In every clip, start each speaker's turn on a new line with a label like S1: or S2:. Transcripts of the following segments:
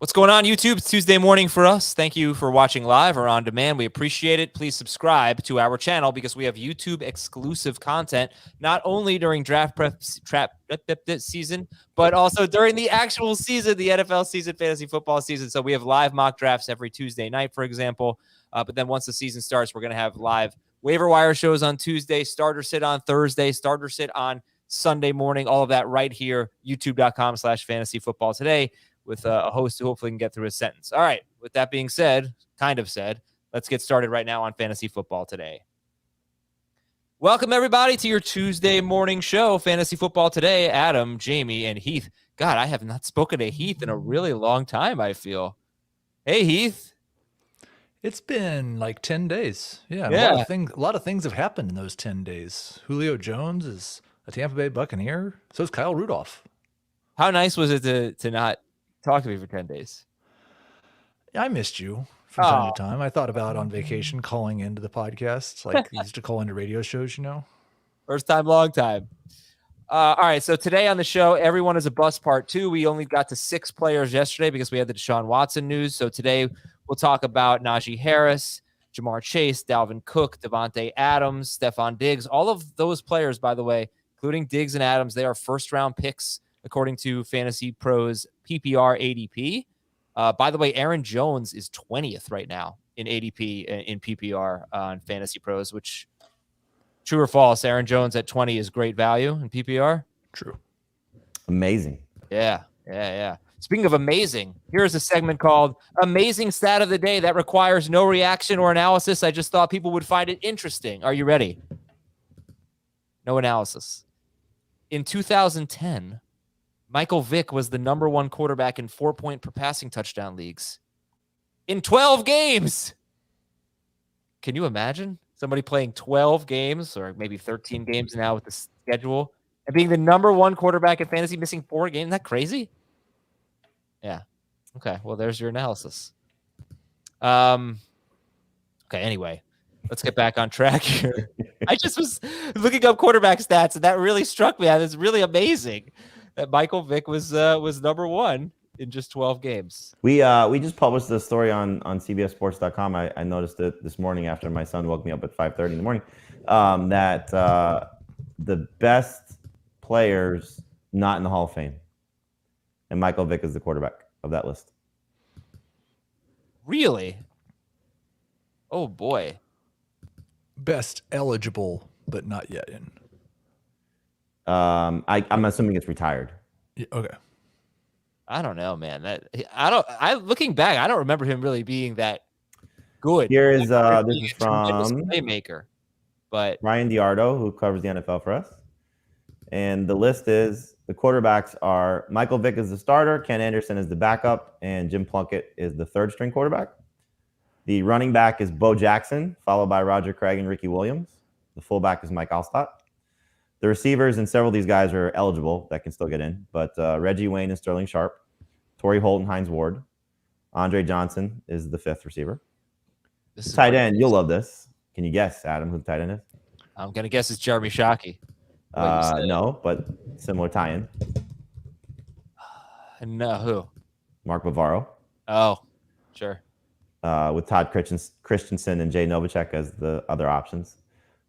S1: What's going on, YouTube? It's Tuesday morning for us. Thank you for watching live or on demand. We appreciate it. Please subscribe to our channel because we have YouTube exclusive content, not only during draft prep season, but also during the actual season, the NFL season, fantasy football season. So we have live mock drafts every Tuesday night, for example. But then once the season starts, we're going to have live waiver wire shows on Tuesday, starter sit on Thursday, starter sit on Sunday morning, all of that right here, youtube.com/fantasyfootballtoday. With a host who hopefully can get through his sentence. All right, with that being said, let's get started right now on Fantasy Football Today. Welcome, everybody, to your Tuesday morning show, Fantasy Football Today. Adam, Jamie, and Heath. God, I have not spoken to Heath in a really long time, I feel. Hey, Heath.
S2: It's been like 10 days. Yeah. A lot of things have happened in those 10 days. Julio Jones is a Tampa Bay Buccaneer. So is Kyle Rudolph.
S1: How nice was it to not talk to me for 10 days?
S2: I missed you from time to time. I thought about on vacation calling into the podcast, like I used to call into radio shows, you know.
S1: First time, long time. All right, so today on the show, everyone is a bust part 2. We only got to 6 players yesterday because we had the Deshaun Watson news. So today we'll talk about Najee Harris, Jamar Chase, Dalvin Cook, Davante Adams, Stefon Diggs. All of those players, by the way, including Diggs and Adams, they are first-round picks according to Fantasy Pros PPR ADP. By the way, Aaron Jones is 20th right now in ADP in PPR on Fantasy Pros, which, true or false, Aaron Jones at 20 is great value in PPR?
S2: True.
S3: Amazing.
S1: Yeah. Speaking of amazing, here's a segment called Amazing Stat of the Day that requires no reaction or analysis. I just thought people would find it interesting. Are you ready? No analysis. In 2010, Michael Vick was the number 1 quarterback in 4-point per passing touchdown leagues in 12 games. Can you imagine somebody playing 12 games or maybe 13 games now with the schedule and being the number 1 quarterback in fantasy, missing 4 games? Isn't that crazy? Yeah. Okay. Well, there's your analysis. Okay. Anyway, let's get back on track here. I just was looking up quarterback stats, and that really struck me. It's really amazing that Michael Vick was number 1 in just 12 games.
S3: We just published this story on CBSSports.com. I noticed it this morning after my son woke me up at 5:30 in the morning. That the best players not in the Hall of Fame, and Michael Vick is the quarterback of that list.
S1: Really? Oh boy.
S2: Best eligible, but not yet in.
S3: I'm assuming it's retired.
S2: Yeah, okay.
S1: I don't know, man. Looking back, I don't remember him really being that good.
S3: Here is this is from
S1: playmaker, but
S3: Ryan Diardo, who covers the NFL for us. And the list is the quarterbacks are Michael Vick is the starter, Ken Anderson is the backup, and Jim Plunkett is the 3rd string quarterback. The running back is Bo Jackson, followed by Roger Craig and Ricky Williams. The fullback is Mike Allstott. The receivers, and several of these guys are eligible that can still get in, but Reggie Wayne and Sterling Sharp, Torrey Holt and Hines Ward. Andre Johnson is the 5th receiver. The tight end, you'll love this. Can you guess, Adam, who the tight end is?
S1: I'm going to guess it's Jeremy Shockey.
S3: No, but similar tie-in.
S1: No, who?
S3: Mark Bavaro.
S1: Oh, sure.
S3: With Todd Christensen and Jay Novacek as the other options.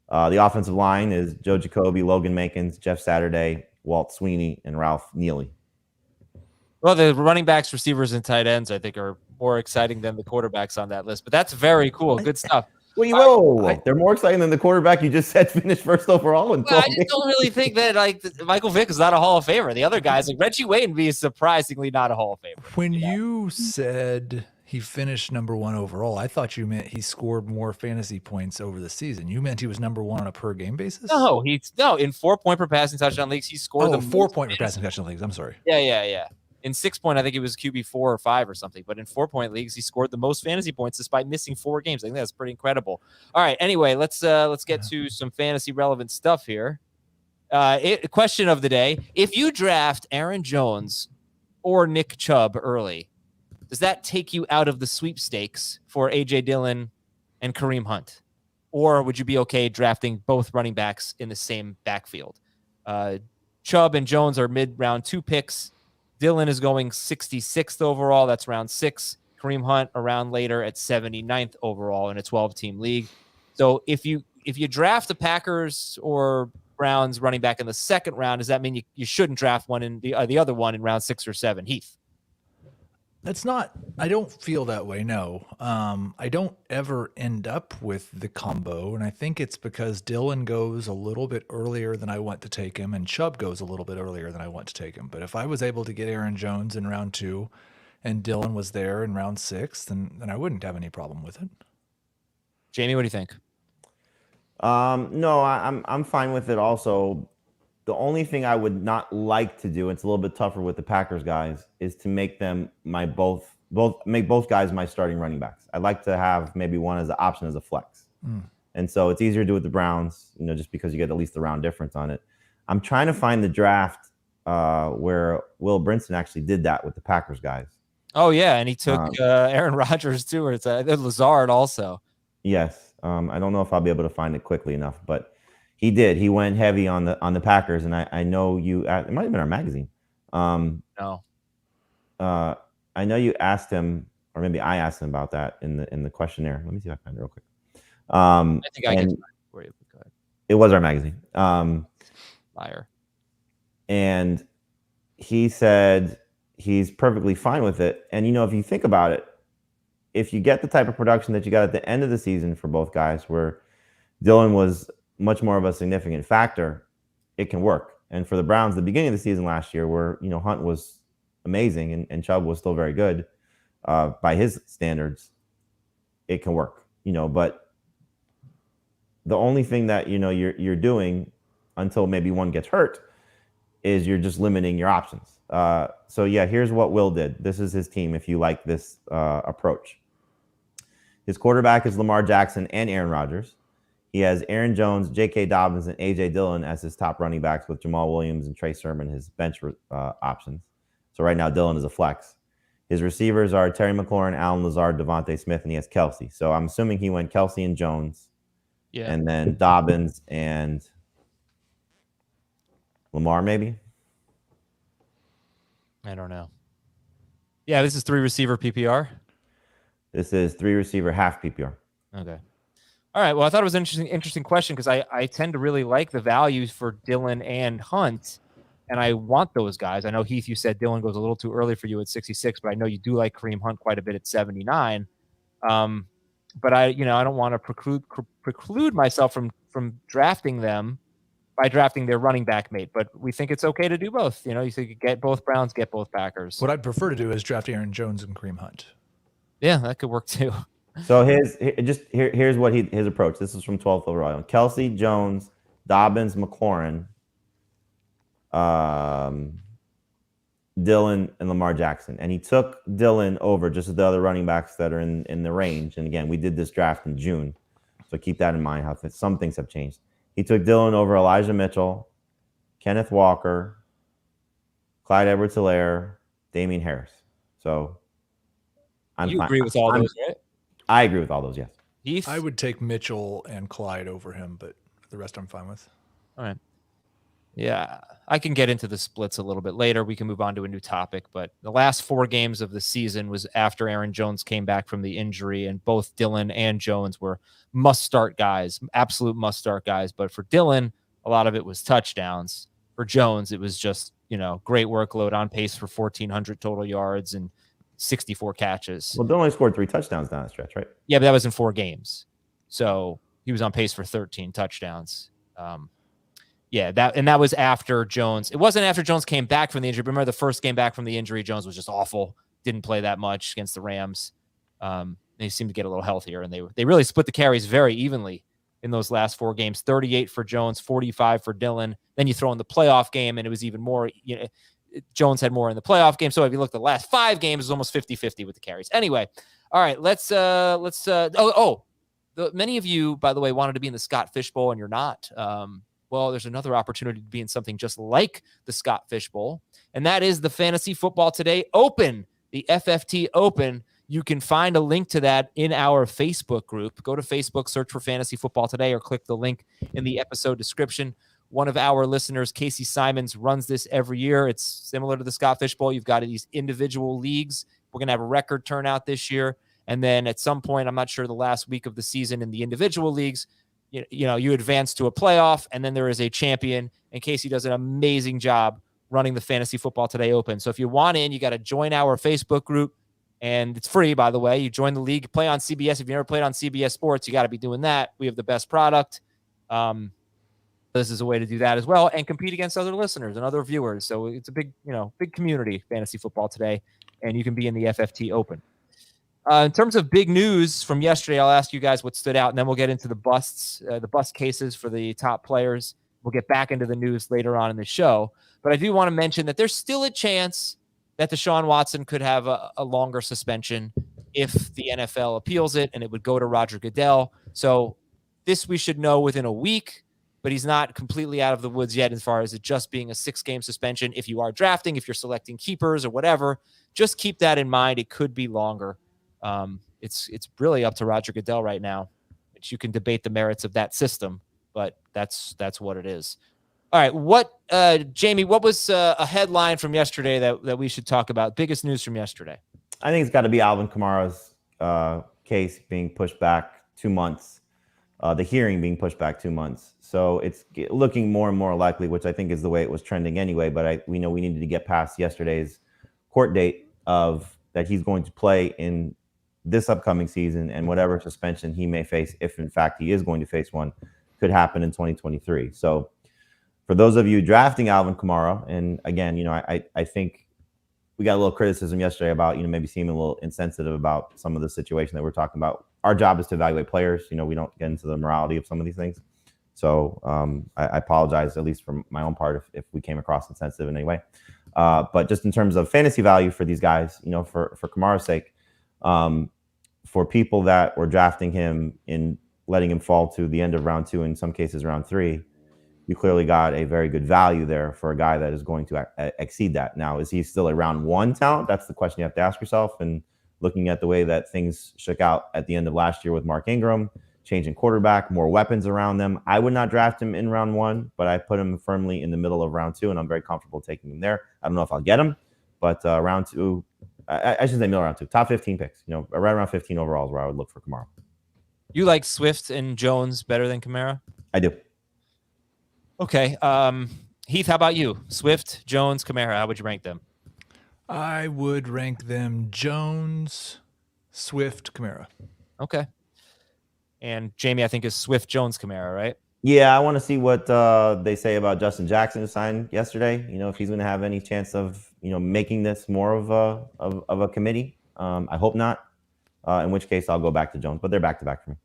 S3: The offensive line is Joe Jacoby, Logan Mankins, Jeff Saturday, Walt Sweeney, and Ralph Neely.
S1: Well, the running backs, receivers, and tight ends, I think, are more exciting than the quarterbacks on that list. But that's very cool. Good stuff.
S3: Whoa. They're more exciting than the quarterback you just said finished first overall.
S1: I just don't really think that Michael Vick is not a Hall of Famer. The other guys, like Reggie Wayne, be surprisingly not a Hall of Famer.
S2: When you said he finished number 1 overall, I thought you meant he scored more fantasy points over the season. You meant he was number 1 on a per game basis?
S1: No, in 4-point per passing touchdown leagues, he scored
S2: 4-point per passing touchdown leagues. I'm sorry.
S1: Yeah. In 6-point, I think he was QB 4 or 5 or something. But in 4-point leagues, he scored the most fantasy points despite missing 4 games. I think that's pretty incredible. All right. Anyway, let's get to some fantasy relevant stuff here. Question of the day: if you draft Aaron Jones or Nick Chubb early, does that take you out of the sweepstakes for AJ Dillon and Kareem Hunt, or would you be okay drafting both running backs in the same backfield? Chubb and Jones are mid-round 2 picks. Dylan is going 66th overall. That's round 6. Kareem Hunt around later at 79th overall in a 12-team league. So if you draft the Packers or Browns running back in the second round, does that mean you shouldn't draft one in the other one in round 6 or 7? Heath?
S2: That's not, I don't feel that way. No. I don't ever end up with the combo. And I think it's because Dylan goes a little bit earlier than I want to take him, and Chubb goes a little bit earlier than I want to take him. But if I was able to get Aaron Jones in round 2 and Dylan was there in round 6, then I wouldn't have any problem with it.
S1: Jamie, what do you think?
S3: No, I'm fine with it also. The only thing I would not like to do, it's a little bit tougher with the Packers guys, is to make them make both guys my starting running backs. I'd like to have maybe one as an option as a flex. And so it's easier to do with the Browns, just because you get at least the round difference on it. I'm trying to find the draft where Will Brinson actually did that with the Packers guys.
S1: Oh yeah, and he took Aaron Rodgers too, or it's Lazard also.
S3: Yes. I don't know if I'll be able to find it quickly enough, but he did. He went heavy on the Packers, and I know you. It might have been our magazine.
S1: No.
S3: I know you asked him, or maybe I asked him about that in the questionnaire. Let me see if I find it real quick.
S1: I think I can find it for you. Go ahead.
S3: It was our magazine.
S1: Liar.
S3: And he said he's perfectly fine with it. And if you think about it, if you get the type of production that you got at the end of the season for both guys, where Dylan was much more of a significant factor, it can work. And for the Browns, the beginning of the season last year, where Hunt was amazing and Chubb was still very good by his standards, it can work. But the only thing that you're doing until maybe one gets hurt is you're just limiting your options. So yeah, here's what Will did. This is his team. If you like this approach, his quarterback is Lamar Jackson and Aaron Rodgers. He has Aaron Jones, J.K. Dobbins, and A.J. Dillon as his top running backs, with Jamal Williams and Trey Sermon his bench options. So right now, Dillon is a flex. His receivers are Terry McLaurin, Allen Lazard, Devontae Smith, and he has Kelsey. So I'm assuming he went Kelsey and Jones, and then Dobbins and Lamar, maybe?
S1: I don't know. Yeah, this is 3 receiver PPR.
S3: This is 3 receiver half PPR.
S1: Okay. All right. Well, I thought it was an interesting question, because I tend to really like the values for Dylan and Hunt, and I want those guys. I know, Heath, you said Dylan goes a little too early for you at 66, but I know you do like Kareem Hunt quite a bit at 79. But I don't want to preclude myself from drafting them by drafting their running back mate. But we think it's okay to do both. You could get both Browns, get both Packers.
S2: What I'd prefer to do is draft Aaron Jones and Kareem Hunt.
S1: Yeah, that could work too.
S3: So here's what his approach. This is from 12th overall. Kelsey, Jones, Dobbins, McLaurin, Dylan, and Lamar Jackson. And he took Dylan over just the other running backs that are in the range. And again, we did this draft in June, so keep that in mind, how some things have changed. He took Dylan over Elijah Mitchell, Kenneth Walker, Clyde Edwards-Helaire, Damian Harris. So
S1: you agree with all those, right?
S3: I agree with all those, yes.
S1: Heath?
S2: I would take Mitchell and Clyde over him, but the rest I'm fine with.
S1: All right. Yeah, I can get into the splits a little bit later. We can move on to a new topic, but the last 4 games of the season was after Aaron Jones came back from the injury, and both Dylan and Jones were must-start guys, absolute must-start guys. But for Dylan, a lot of it was touchdowns. For Jones, it was just, great workload, on pace for 1,400 total yards and 64 catches.
S3: Well, Dylan only scored 3 touchdowns down the stretch, right?
S1: Yeah, but that was in 4 games. So he was on pace for 13 touchdowns. That was after Jones. It wasn't after Jones came back from the injury. Remember, the first game back from the injury, Jones was just awful. Didn't play that much against the Rams. They seemed to get a little healthier, and they really split the carries very evenly in those last 4 games. 38 for Jones, 45 for Dylan. Then you throw in the playoff game, and it was even more. Jones had more in the playoff game. So if you look at the last 5 games, it was almost 50-50 with the carries. Anyway, all right, many of you, by the way, wanted to be in the Scott Fish Bowl, and you're not. Well, there's another opportunity to be in something just like the Scott Fish Bowl, and that is the Fantasy Football Today Open, the FFT Open. You can find a link to that in our Facebook group. Go to Facebook, search for Fantasy Football Today, or click the link in the episode description. One of our listeners, Casey Simons, runs this every year. It's similar to the Scott Fish Bowl. You've got these individual leagues. We're going to have a record turnout this year. And then at some point, I'm not sure, the last week of the season in the individual leagues, you advance to a playoff, and then there is a champion. And Casey does an amazing job running the Fantasy Football Today Open. So if you want in, you got to join our Facebook group. And it's free, by the way. You join the league, play on CBS. If you never played on CBS Sports, you got to be doing that. We have the best product. This is a way to do that as well and compete against other listeners and other viewers. So it's a big community, Fantasy Football Today, and you can be in the FFT Open. In terms of big news from yesterday, I'll ask you guys what stood out, and then we'll get into the busts, the bust cases for the top players. We'll get back into the news later on in the show. But I do want to mention that there's still a chance that Deshaun Watson could have a longer suspension if the NFL appeals it, and it would go to Roger Goodell. So this we should know within a week, but he's not completely out of the woods yet as far as it just being a 6-game suspension. If you are drafting, if you're selecting keepers or whatever, just keep that in mind. It could be longer. It's really up to Roger Goodell right now, which you can debate the merits of that system, but that's what it is. All right. Jamie, what was a headline from yesterday that we should talk about? Biggest news from yesterday.
S3: I think it's got to be Alvin Kamara's case being pushed back 2 months, the hearing being pushed back 2 months. So it's looking more and more likely, which I think is the way it was trending anyway. But we know we needed to get past yesterday's court date of that he's going to play in this upcoming season, and whatever suspension he may face, if in fact he is going to face one, could happen in 2023. So for those of you drafting Alvin Kamara, and again, I think we got a little criticism yesterday about, maybe seeming a little insensitive about some of the situation that we're talking about. Our job is to evaluate players. We don't get into the morality of some of these things. So I apologize, at least from my own part, if we came across insensitive in any way. But just in terms of fantasy value for these guys, for Kamara's sake, for people that were drafting him in letting him fall to the end of round 2, in some cases round 3, you clearly got a very good value there for a guy that is going to exceed that. Now, is he still a round 1 talent? That's the question you have to ask yourself. And looking at the way that things shook out at the end of last year with Mark Ingram, changing quarterback, more weapons around them, I would not draft him in round 1, but I put him firmly in the middle of round 2, and I'm very comfortable taking him there. I don't know if I'll get him, but round 2, I should say middle round 2, top 15 picks, right around 15 overall is where I would look for Kamara.
S1: You like Swift and Jones better than Kamara?
S3: I do.
S1: Okay. Heath, how about you? Swift, Jones, Kamara, how would you rank them?
S2: I would rank them Jones, Swift, Kamara.
S1: Okay. And Jamie, I think, is Swift, Jones, Kamara, right?
S3: Yeah, I want to see what they say about Justin Jackson, who signed yesterday. If he's going to have any chance of making this more of a committee. I hope not. In which case, I'll go back to Jones. But they're back to back for me.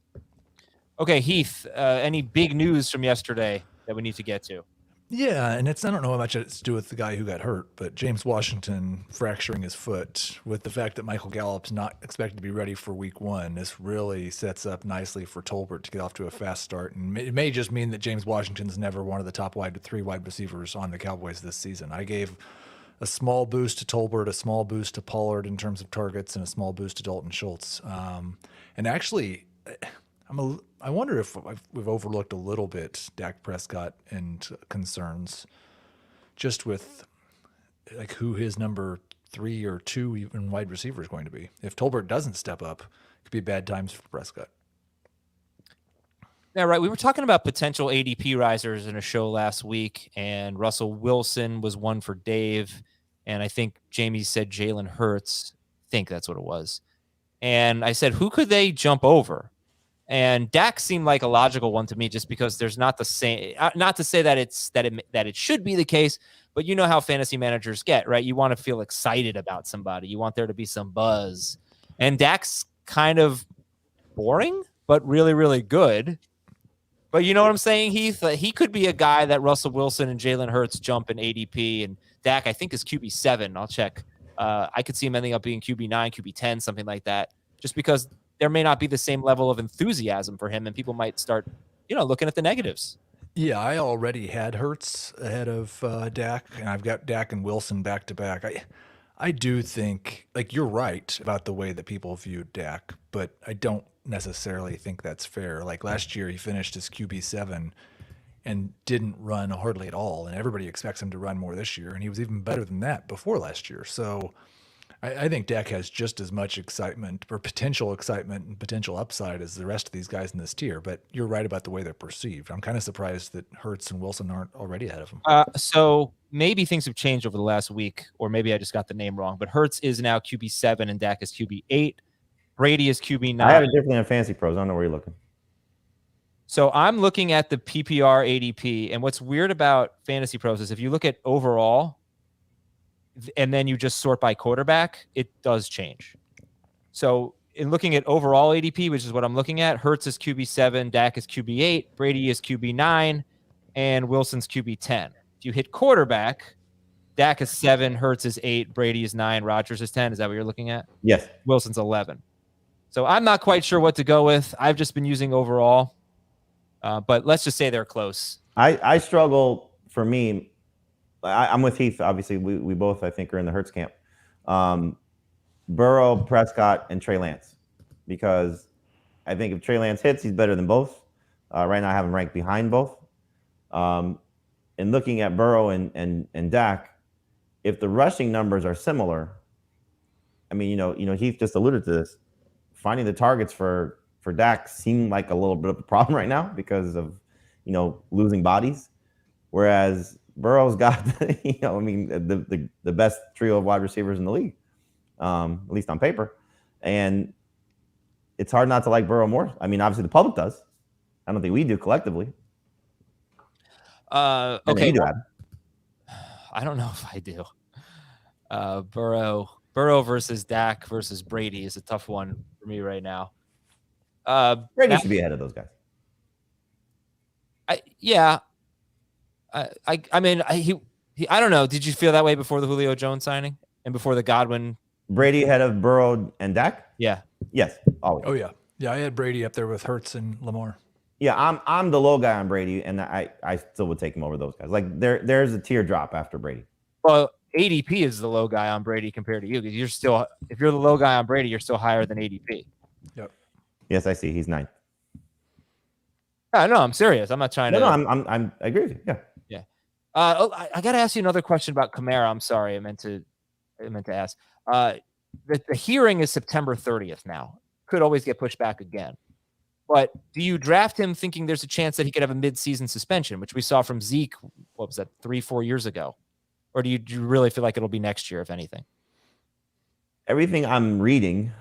S1: Okay, Heath. Any big news from yesterday that we need to get to?
S2: Yeah, and I don't know how much it's to do with the guy who got hurt, but James Washington fracturing his foot, with the fact that Michael Gallup's not expected to be ready for week 1, this really sets up nicely for Tolbert to get off to a fast start. And it may just mean that James Washington's never one of the top 3 wide receivers on the Cowboys this season. I gave a small boost to Tolbert, a small boost to Pollard in terms of targets, and a small boost to Dalton Schultz. And actually, I wonder if we've overlooked a little bit Dak Prescott and concerns, just with like who his number 3 or 2 even wide receiver is going to be. If Tolbert doesn't step up, it could be bad times for Prescott.
S1: Yeah, right. We were talking about potential ADP risers in a show last week, and Russell Wilson was one for Dave, and I think Jamie said Jalen Hurts. I think that's what it was. And I said, who could they jump over? And Dak seemed like a logical one to me, just because there's not the same. Not to say that it should be the case, but you know how fantasy managers get, right? You want to feel excited about somebody. You want there to be some buzz. And Dak's kind of boring, but really, really good. But you know what I'm saying, Heath? He could be a guy that Russell Wilson and Jalen Hurts jump in ADP, and Dak, I think, is QB7. I'll check. I could see him ending up being QB9, QB10, something like that, just because there may not be the same level of enthusiasm for him, and people might start, looking at the negatives.
S2: Yeah, I already had Hurts ahead of Dak, and I've got Dak and Wilson back to back. I do think, you're right about the way that people viewed Dak, but I don't necessarily think that's fair. Like last year, he finished as QB7, and didn't run hardly at all. And everybody expects him to run more this year. And he was even better than that before last year. So I think Dak has just as much excitement or potential excitement and potential upside as the rest of these guys in this tier. But you're right about the way they're perceived. I'm kind of surprised that Hurts and Wilson aren't already ahead of him.
S1: So maybe things have changed over the last week, or maybe I just got the name wrong. But Hurts is now QB7 and Dak is QB8. Brady is QB9.
S3: I have it differently on Fantasy Pros. I don't know where you're looking.
S1: So I'm looking at the PPR ADP, and what's weird about Fantasy Pros is if you look at overall and then you just sort by quarterback, it does change. So in looking at overall ADP, which is what I'm looking at, Hurts is QB7, Dak is QB8, Brady is QB9, and Wilson's QB10. If you hit quarterback, Dak is 7, Hurts is 8, Brady is 9, Rodgers is 10. Is that what you're looking at?
S3: Yes.
S1: Wilson's 11. So I'm not quite sure what to go with. I've just been using overall, but let's just say they're close.
S3: I struggle. For me, I'm with Heath. Obviously, we both, I think, are in the Hurts camp. Burrow, Prescott, and Trey Lance, because I think if Trey Lance hits, he's better than both. Right now, I have him ranked behind both. And looking at Burrow and Dak, if the rushing numbers are similar, I mean, Heath just alluded to this. Finding the targets for Dak seemed like a little bit of a problem right now because of losing bodies, whereas Burrow's got the best trio of wide receivers in the league, at least on paper, and it's hard not to like Burrow more. I mean, obviously the public does. I don't think we do collectively.
S1: Okay,
S3: you do,
S1: I don't know if I do. Burrow versus Dak versus Brady is a tough one for me right now.
S3: Brady should be ahead of those guys.
S1: I mean, I don't know. Did you feel that way before the Julio Jones signing and before the Godwin?
S3: Brady ahead of Burrow and Dak?
S1: Yeah.
S3: Yes. Always.
S2: Oh yeah. Yeah, I had Brady up there with Hurts and Lamar.
S3: Yeah, I'm the low guy on Brady, and I still would take him over those guys. Like there's a tier drop after Brady.
S1: Well, ADP is the low guy on Brady compared to you, because you're still, if you're the low guy on Brady, you're still higher than ADP.
S2: Yep.
S3: Yes, I see. He's 9th.
S1: No, I'm serious. I'm not trying to.
S3: No, I agree with you. Yeah.
S1: Yeah. I got to ask you another question about Kamara. I'm sorry. I meant to ask. The hearing is September 30th now. Could always get pushed back again. But do you draft him thinking there's a chance that he could have a mid-season suspension, which we saw from Zeke, what was that, 3-4 years ago? Or do you really feel like it'll be next year, if anything?
S3: Everything I'm reading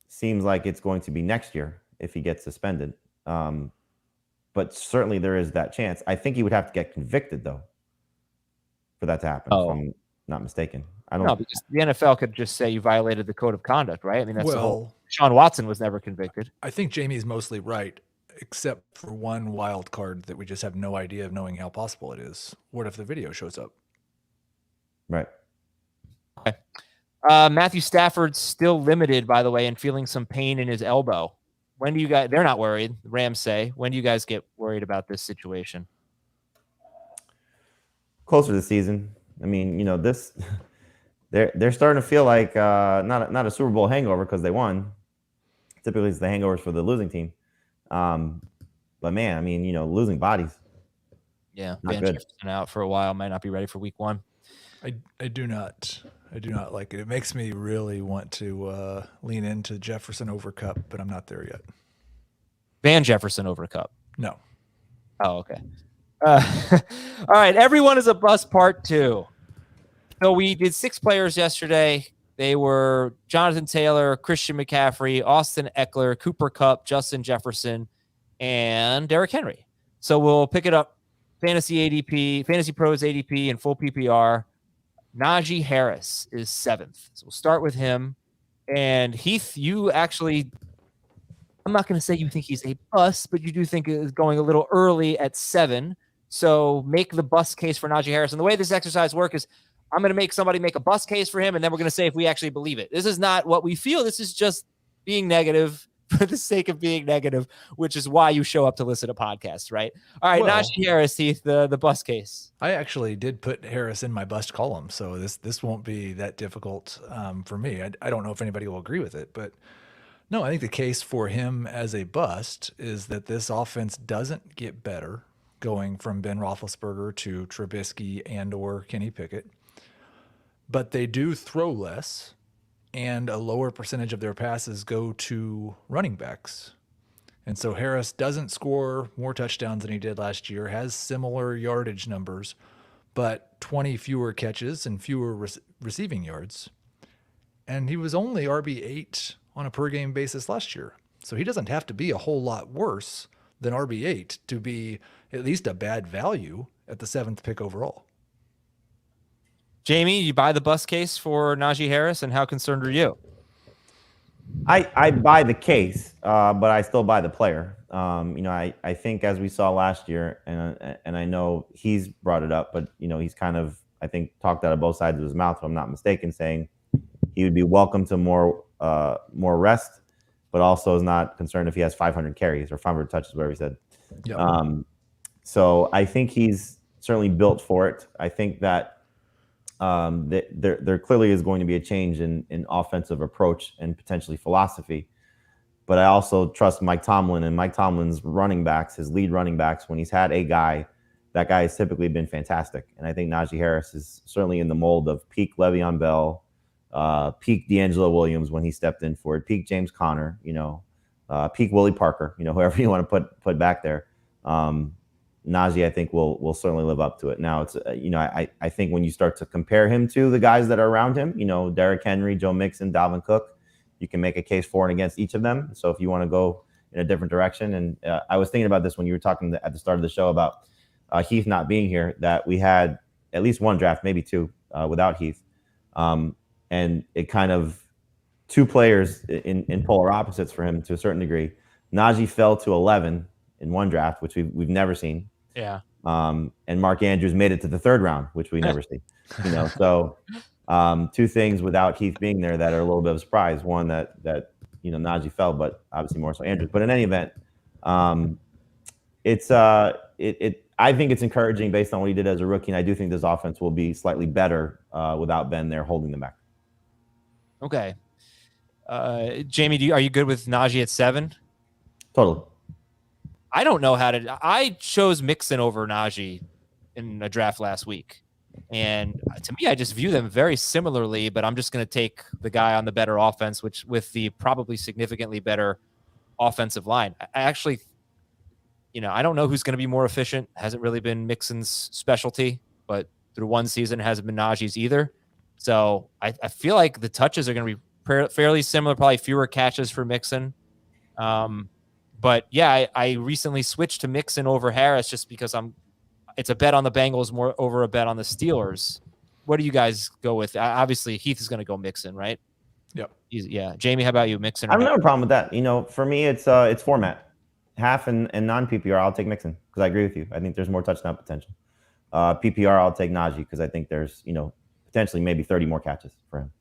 S3: seems like it's going to be next year if he gets suspended. But certainly there is that chance. I think he would have to get convicted, though, for that to happen, if I'm not mistaken.
S1: No, because the NFL could just say you violated the code of conduct, right? I mean, that's the whole. Sean Watson was never convicted.
S2: I think Jamie's mostly right, except for one wild card that we just have no idea of knowing how possible it is. What if the video shows up?
S3: Right.
S1: Okay. Matthew Stafford's still limited, by the way, and feeling some pain in his elbow. When do you guys? They're not worried. The Rams say. When do you guys get worried about this situation?
S3: Closer to the season. I mean, this. They're starting to feel like not a Super Bowl hangover because they won. Typically, it's the hangovers for the losing team. But man, I mean, losing bodies.
S1: Yeah,
S3: not
S1: Van
S3: good.
S1: Jefferson out for a while. Might not be ready for week 1.
S2: I do not like it. It makes me really want to lean into Jefferson over Cup, but I'm not there yet.
S1: Van Jefferson over Cup.
S2: No.
S1: Oh, okay. All right. Everyone is a bust part 2. So we did 6 players yesterday. They were Jonathan Taylor, Christian McCaffrey, Austin Eckler, Cooper Kupp, Justin Jefferson, and Derrick Henry. So we'll pick it up. Fantasy ADP, Fantasy Pros ADP, and full PPR. Najee Harris is 7th. So we'll start with him. And Heath, you actually, I'm not going to say you think he's a bust, but you do think it is going a little early at 7. So make the bust case for Najee Harris. And the way this exercise works is I'm going to make somebody make a bust case for him, and then we're going to say if we actually believe it. This is not what we feel. This is just being negative for the sake of being negative, which is why you show up to listen to podcasts, right? All right, well, Najee Harris, Heath, the bust case.
S2: I actually did put Harris in my bust column, so this won't be that difficult for me. I don't know if anybody will agree with it, but no, I think the case for him as a bust is that this offense doesn't get better going from Ben Roethlisberger to Trubisky and or Kenny Pickett. But they do throw less, and a lower percentage of their passes go to running backs. And so Harris doesn't score more touchdowns than he did last year, has similar yardage numbers, but 20 fewer catches and fewer receiving yards. And he was only RB8 on a per game basis last year. So he doesn't have to be a whole lot worse than RB8 to be at least a bad value at the 7th pick overall.
S1: Jamie, you buy the bus case for Najee Harris, and how concerned are you?
S3: I buy the case, but I still buy the player. I think as we saw last year, and I know he's brought it up, but he's kind of, I think, talked out of both sides of his mouth, if I'm not mistaken, saying he would be welcome to more rest, but also is not concerned if he has 500 carries or 500 touches, whatever he said.
S2: Yep.
S3: So I think he's certainly built for it. I think that there clearly is going to be a change in offensive approach and potentially philosophy. But I also trust Mike Tomlin and Mike Tomlin's running backs, his lead running backs. When he's had a guy, that guy has typically been fantastic. And I think Najee Harris is certainly in the mold of peak Le'Veon Bell, peak D'Angelo Williams when he stepped in for it, peak James Conner, peak Willie Parker, whoever you want to put back there. Najee, I think, will certainly live up to it. Now, it's I think when you start to compare him to the guys that are around him, Derrick Henry, Joe Mixon, Dalvin Cook, you can make a case for and against each of them. So if you want to go in a different direction, and I was thinking about this when you were talking at the start of the show about Heath not being here, that we had at least one draft, maybe two, without Heath, and it kind of two players in polar opposites for him to a certain degree. Najee fell to 11 in one draft, which we've never seen.
S1: Yeah.
S3: And Mark Andrews made it to the 3rd round, which we never see. So two things without Heath being there that are a little bit of a surprise. One that Najee fell, but obviously more so Andrews. But in any event, I think it's encouraging based on what he did as a rookie, and I do think this offense will be slightly better without Ben there holding them back.
S1: Okay. Jamie, are you good with Najee at 7?
S3: Totally.
S1: I don't know how to. I chose Mixon over Najee in a draft last week. And to me, I just view them very similarly, but I'm just going to take the guy on the better offense, which with the probably significantly better offensive line. I actually, I don't know who's going to be more efficient. Hasn't really been Mixon's specialty, but through one season it hasn't been Najee's either. So I feel like the touches are going to be fairly similar, probably fewer catches for Mixon. But yeah, I recently switched to Mixon over Harris just because it's a bet on the Bengals more over a bet on the Steelers. What do you guys go with? Obviously, Heath is going to go Mixon, right?
S2: Yep.
S1: Yeah. Jamie, how about you, Mixon?
S3: I don't have a problem with that. For me, it's format. Half and non-PPR, I'll take Mixon because I agree with you. I think there's more touchdown potential. PPR, I'll take Najee because I think there's, potentially maybe 30 more catches for him.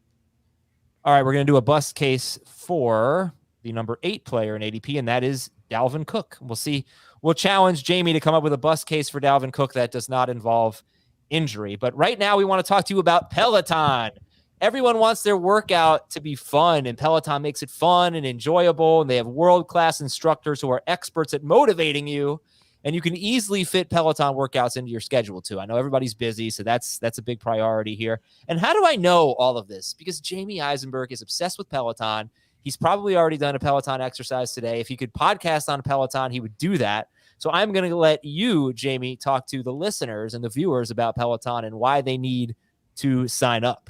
S1: All right, we're going to do a bust case for the number 8 player in ADP, and that is Dalvin Cook. We'll see. We'll challenge Jamie to come up with a bust case for Dalvin Cook that does not involve injury. But right now, we want to talk to you about Peloton. Everyone wants their workout to be fun, and Peloton makes it fun and enjoyable, and they have world-class instructors who are experts at motivating you, and you can easily fit Peloton workouts into your schedule, too. I know everybody's busy, so that's a big priority here. And how do I know all of this? Because Jamie Eisenberg is obsessed with Peloton. He's probably already done a Peloton exercise today. If he could podcast on Peloton, he would do that. So I'm going to let you, Jamie, talk to the listeners and the viewers about Peloton and why they need to sign up.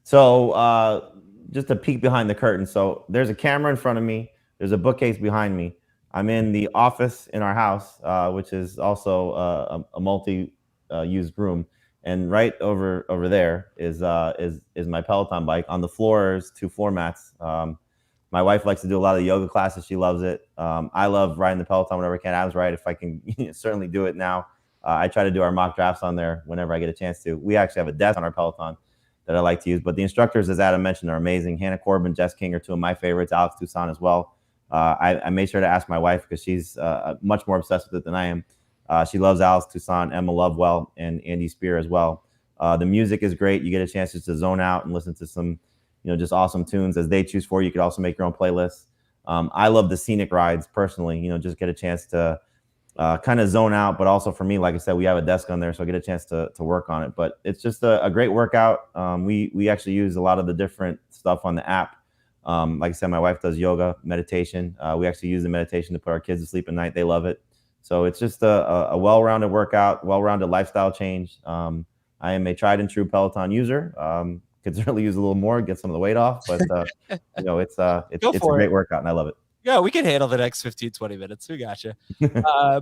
S3: So just a peek behind the curtain. So there's a camera in front of me. There's a bookcase behind me. I'm in the office in our house, which is also a multi-used room. And right over there is my Peloton bike. On the floors, 2 floor mats. My wife likes to do a lot of the yoga classes. She loves it. I love riding the Peloton whenever I can. I was right if I can certainly do it now. I try to do our mock drafts on there whenever I get a chance to. We actually have a desk on our Peloton that I like to use. But the instructors, as Adam mentioned, are amazing. Hannah Corbin, Jess King are 2 of my favorites. Alex Toussaint as well. I made sure to ask my wife because she's much more obsessed with it than I am. She loves Alex Toussaint, Emma Lovewell, and Andy Spear as well. The music is great. You get a chance just to zone out and listen to some, just awesome tunes as they choose for you. You could also make your own playlists. I love the scenic rides personally. Just get a chance to kind of zone out. But also for me, like I said, we have a desk on there, so I get a chance to work on it. But it's just a great workout. We actually use a lot of the different stuff on the app. Like I said, my wife does yoga, meditation. We actually use the meditation to put our kids to sleep at night. They love it. So it's just a well-rounded workout, well-rounded lifestyle change. I am a tried and true Peloton user. Could certainly use a little more, get some of the weight off, but it's a great workout and I love it.
S1: Yeah, we can handle the next 15, 20 minutes. We got you.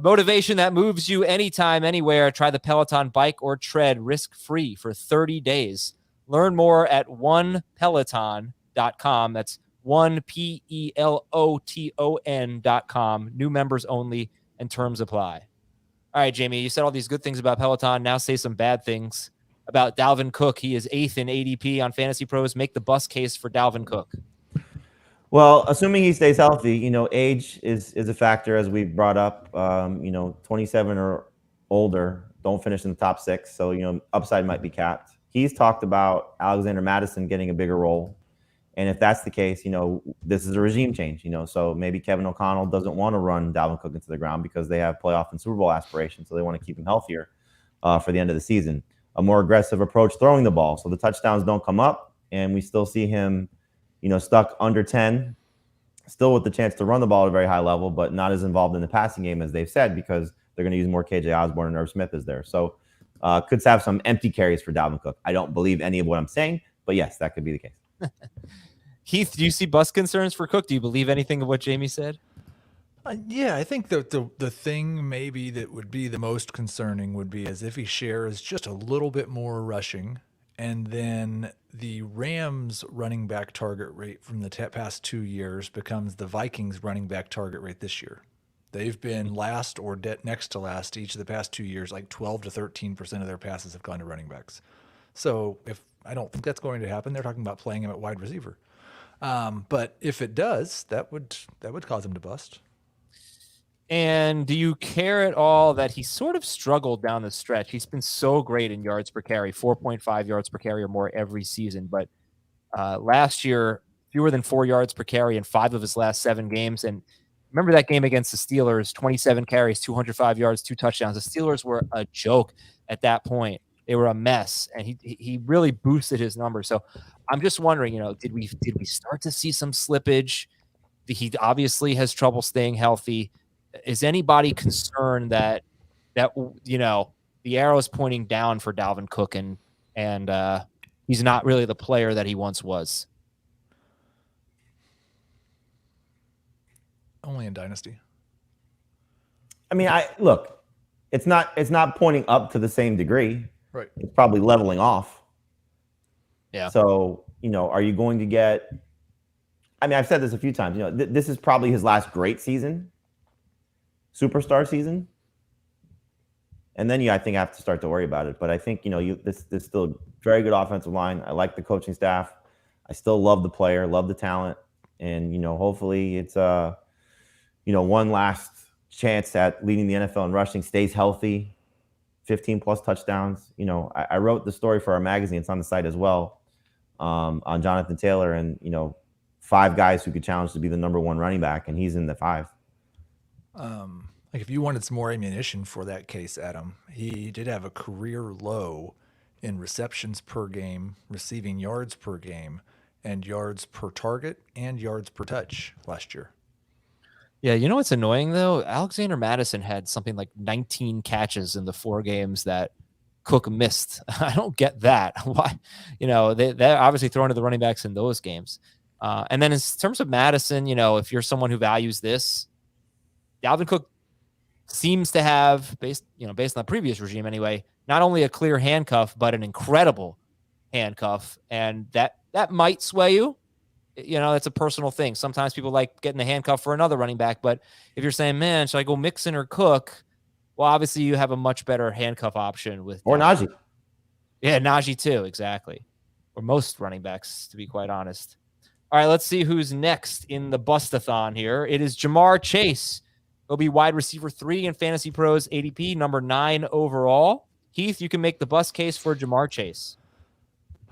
S1: Motivation that moves you anytime, anywhere. Try the Peloton bike or tread risk-free for 30 days. Learn more at onepeloton.com. That's 1peloton.com. New members only and terms apply. All right, Jamie, you said all these good things about Peloton. Now say some bad things about Dalvin Cook. He is 8th in ADP on Fantasy Pros. Make the bus case for Dalvin Cook.
S3: Well, assuming he stays healthy, age is a factor, as we've brought up. 27 or older don't finish in the top 6, so upside might be capped. He's talked about Alexander Mattison getting a bigger role, and if that's the case, this is a regime change. So maybe Kevin O'Connell doesn't want to run Dalvin Cook into the ground because they have playoff and Super Bowl aspirations, so they want to keep him healthier for the end of the season. A more aggressive approach throwing the ball, so the touchdowns don't come up, and we still see him stuck under 10, still with the chance to run the ball at a very high level, but not as involved in the passing game as they've said, because they're going to use more KJ Osborne and Irv Smith is there. So could have some empty carries for Dalvin Cook. I don't believe any of what I'm saying, but yes, that could be the case.
S1: Heath, do you see bust concerns for Cook? Do you believe anything of what Jamie said?
S2: Yeah, I think the thing maybe that would be the most concerning would be as if he shares just a little bit more rushing, and then the Rams running back target rate from the past 2 years becomes the Vikings running back target rate this year. They've been last or next to last each of the past 2 years. Like 12 to 13% of their passes have gone to running backs. So I don't think that's going to happen. They're talking about playing him at wide receiver. But if it does, that would cause him to bust.
S1: And do you care at all that he sort of struggled down the stretch? He's been so great in yards per carry, 4.5 yards per carry or more every season. But last year, fewer than 4 yards per carry in 5 of his last 7 games. And remember that game against the Steelers, 27 carries, 205 yards, 2 touchdowns. The Steelers were a joke at that point. They were a mess, and he really boosted his numbers. So I'm just wondering, did we start to see some slippage? He obviously has trouble staying healthy. Is anybody concerned that the arrow is pointing down for Dalvin Cook and he's not really the player that he once was?
S2: Only in Dynasty.
S3: I mean, look, it's not pointing up to the same degree.
S2: Right.
S3: It's probably leveling off.
S1: Yeah.
S3: So, are you going to get, I've said this a few times, this is probably his last great season, superstar season. And then I think I have to start to worry about it. But I think, this still a very good offensive line. I like the coaching staff. I still love the player, love the talent. And, hopefully it's, one last chance at leading the NFL in rushing, stays healthy, 15 plus touchdowns. I wrote the story for our magazine. It's on the site as well, on Jonathan Taylor and, 5 guys who could challenge to be the number 1 running back. And he's in the 5.
S2: Like if you wanted some more ammunition for that case, Adam, he did have a career low in receptions per game, receiving yards per game, and yards per target and yards per touch last year.
S1: Yeah, what's annoying though? Alexander Mattison had something like 19 catches in the 4 games that Cook missed. I don't get that. Why? They're obviously throwing to the running backs in those games. And then in terms of Madison, if you're someone who values this, Dalvin Cook seems to have, based on the previous regime anyway, not only a clear handcuff, but an incredible handcuff. And that might sway you. That's a personal thing. Sometimes people like getting the handcuff for another running back. But if you're saying, man, should I go Mixon or Cook? Well, obviously you have a much better handcuff option with
S3: Najee.
S1: Yeah, Najee too, exactly. Or most running backs, to be quite honest. All right, let's see who's next in the bustathon here. It is Jamar Chase. He'll be wide receiver 3 in Fantasy Pros ADP, number 9 overall. Heath, you can make the bust case for Jamar Chase.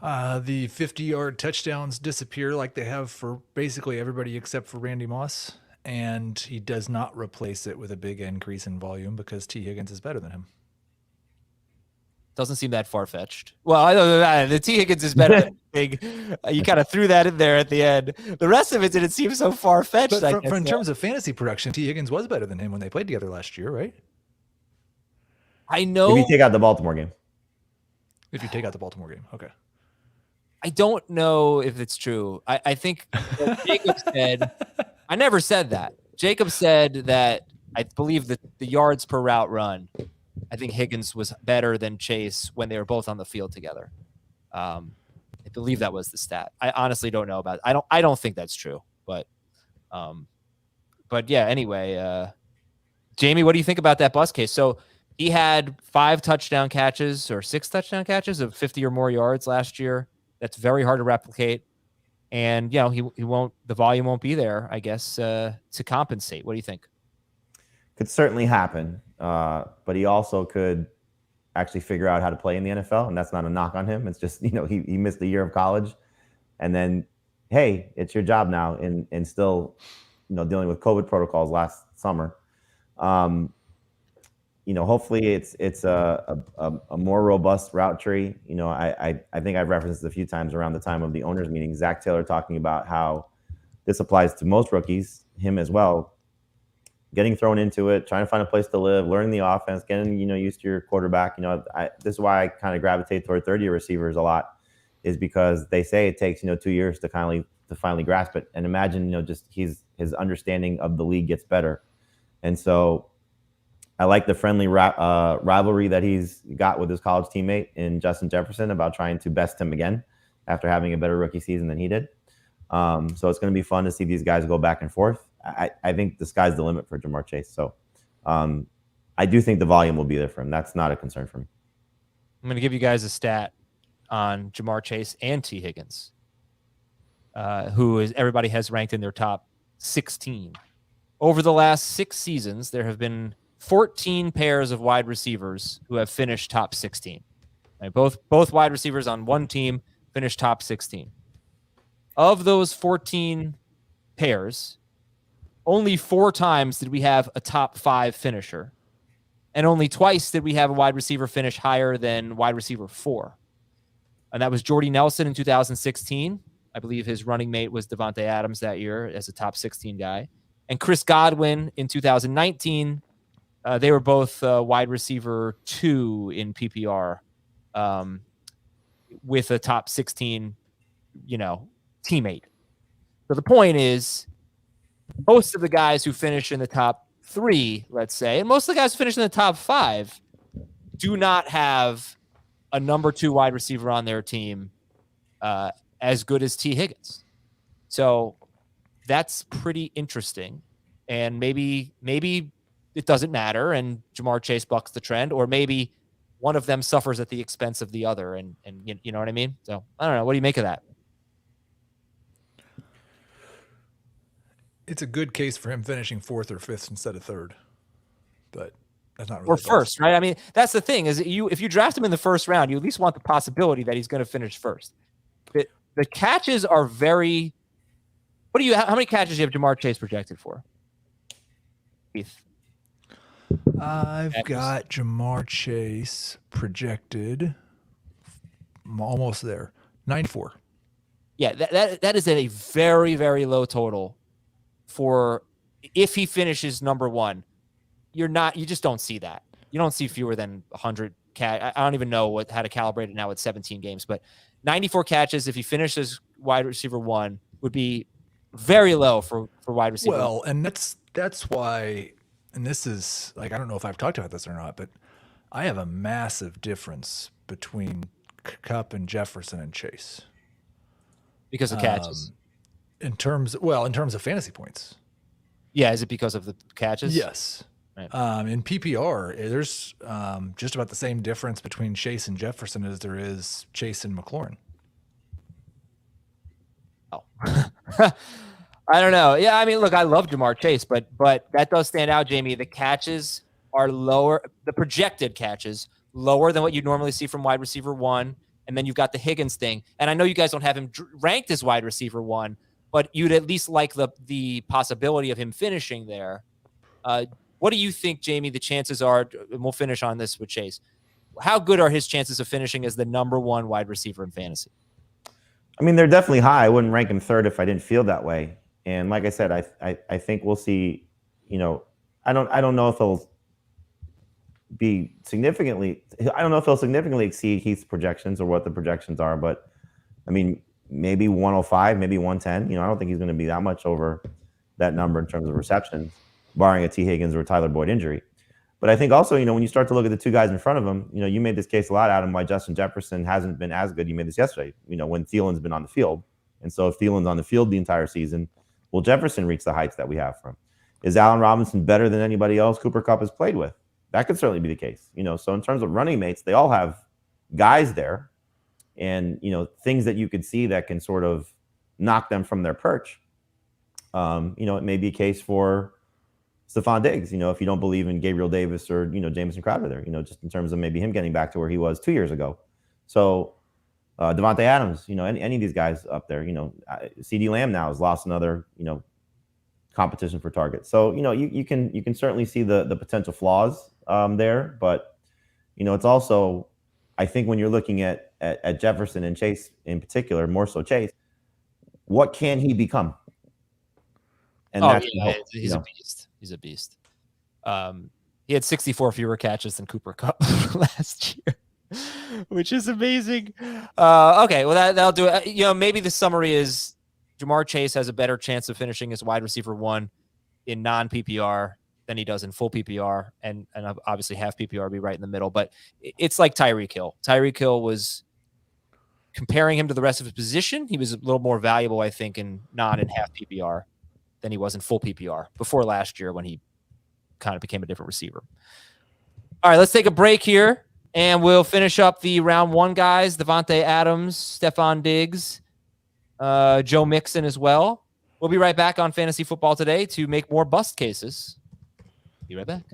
S2: The 50-yard touchdowns disappear like they have for basically everybody except for Randy Moss. and he does not replace it with a big increase in volume because T. Higgins is better than him.
S1: Doesn't seem that far-fetched. Well, I don't know. The T. Higgins is better than big. You kind of threw that in there at the end. The rest of it didn't seem so far-fetched.
S2: But in terms of fantasy production, T. Higgins was better than him when they played together last year, right?
S1: I know.
S3: If you take out the Baltimore game.
S2: If you take out the Baltimore game, okay.
S1: I don't know if it's true. I think what Jacob said. I never said that. Jacob said that I believe that the yards per route run, I think Higgins was better than Chase when they were both on the field together. I believe that was the stat. I honestly don't know about it. I don't think that's true, but yeah, anyway, Jamie, what do you think about that bus case? So he had 5 touchdown catches or 6 touchdown catches of 50 or more yards last year. That's very hard to replicate. And, you know, he won't, the volume won't be there, I guess, to compensate. What do you think?
S3: Could certainly happen. But he also could actually figure out how to play in the NFL. And that's not a knock on him. It's just, you know, he missed a year of college. And then, hey, it's your job now. And still, you know, dealing with COVID protocols last summer. You know, hopefully it's a more robust route tree. You know, I think I've referenced this a few times around the time of the owners meeting. Zach Taylor talking about how this applies to most rookies, him as well. Getting thrown into it, trying to find a place to live, learning the offense, getting, you know, used to your quarterback. You know, this is why I kind of gravitate toward third-year receivers a lot, is because they say it takes, you know, 2 years to finally grasp it. And imagine, you know, just his understanding of the league gets better. And so I like the friendly rivalry that he's got with his college teammate in Justin Jefferson about trying to best him again after having a better rookie season than he did. So it's going to be fun to see these guys go back and forth. I think the sky's the limit for Jamar Chase. So I do think the volume will be there for him. That's not a concern for me.
S1: I'm going to give you guys a stat on Jamar Chase and T. Higgins, who everybody has ranked in their top 16. Over the last 6 seasons, there have been 14 pairs of wide receivers who have finished top 16. Right? Both wide receivers on one team finished top 16. Of those 14 pairs, only 4 times did we have a top 5 finisher, and only twice did we have a wide receiver finish higher than wide receiver 4. And that was Jordy Nelson in 2016. I believe his running mate was Davante Adams that year as a top 16 guy. And Chris Godwin in 2019. They were both wide receiver 2 in PPR with a top 16, you know, teammate. So the point is, most of the guys who finish in the top 3, let's say, and most of the guys who finish in the top 5 do not have a number 2 wide receiver on their team as good as T. Higgins. So that's pretty interesting. And maybe it doesn't matter and Jamar Chase bucks the trend, or maybe one of them suffers at the expense of the other. And you know what I mean? So I don't know. What do you make of that?
S2: It's a good case for him finishing 4th or 5th instead of 3rd, but that's not really.
S1: Or first, right? I mean, that's the thing is if you draft him in the first round, you at least want the possibility that he's going to finish first. The catches are very. How many catches do you have Jamar Chase projected for? Keith.
S2: I've got Jamar Chase projected. I'm almost there. 94.
S1: Yeah, that is a very, very low total for if he finishes number 1. You just don't see that. You don't see fewer than 100 I don't even know how to calibrate it now with 17 games, but 94 catches if he finishes wide receiver 1 would be very low for wide receiver.
S2: Well, and that's why, and this is like, I don't know if I've talked about this or not, but I have a massive difference between Kupp and Jefferson and Chase.
S1: Because of catches.
S2: In terms of fantasy points.
S1: Yeah, is it because of the catches?
S2: Yes. Right. In PPR, there's just about the same difference between Chase and Jefferson as there is Chase and McLaurin.
S1: Oh, I don't know. Yeah, I mean, look, I love Jamar Chase, but that does stand out, Jamie. The catches are lower. The projected catches lower than what you normally see from wide receiver 1. And then you've got the Higgins thing. And I know you guys don't have him ranked as wide receiver 1, but you'd at least like the possibility of him finishing there. What do you think, Jamie, the chances are, and we'll finish on this with Chase, how good are his chances of finishing as the number one wide receiver in fantasy?
S3: I mean, they're definitely high. I wouldn't rank him third if I didn't feel that way. And like I said, I think we'll see, I don't know if he'll significantly exceed Heath's projections or what the projections are, but I mean, maybe 105, maybe 110. I don't think he's going to be that much over that number in terms of receptions, barring a T. Higgins or Tyler Boyd injury. But I think also, when you start to look at the two guys in front of him, you made this case a lot, Adam, why Justin Jefferson hasn't been as good. You made this yesterday, when Thielen's been on the field. And so if Thielen's on the field the entire season, will Jefferson reach the heights that we have from? Is Allen Robinson better than anybody else Cooper Kupp has played with? That could certainly be the case. So in terms of running mates, they all have guys there and, things that you could see that can sort of knock them from their perch. It may be a case for Stefon Diggs, if you don't believe in Gabriel Davis or, Jamison Crowder there, just in terms of maybe him getting back to where he was 2 years ago. So Davante Adams, any of these guys up there, CeeDee Lamb now has lost another, competition for targets. So, you can certainly see the potential flaws there, but, it's also, I think when you're looking at Jefferson and Chase in particular, more so Chase, what can he become? And
S1: he's a beast. He's a beast. He had 64 fewer catches than Cooper Kupp last year, which is amazing. Okay, well that'll do it. Maybe the summary is Jamar Chase has a better chance of finishing as wide receiver one in non-PPR than he does in full PPR, and obviously half PPR be right in the middle. But it's like Tyreek Hill. Tyreek Hill was, comparing him to the rest of his position, he was a little more valuable, I think, in non and half PPR than he was in full PPR before last year when he kind of became a different receiver. All right, let's take a break here, and we'll finish up the round one guys. Davante Adams, Stefon Diggs, Joe Mixon as well. We'll be right back on Fantasy Football Today to make more bust cases. Be right back.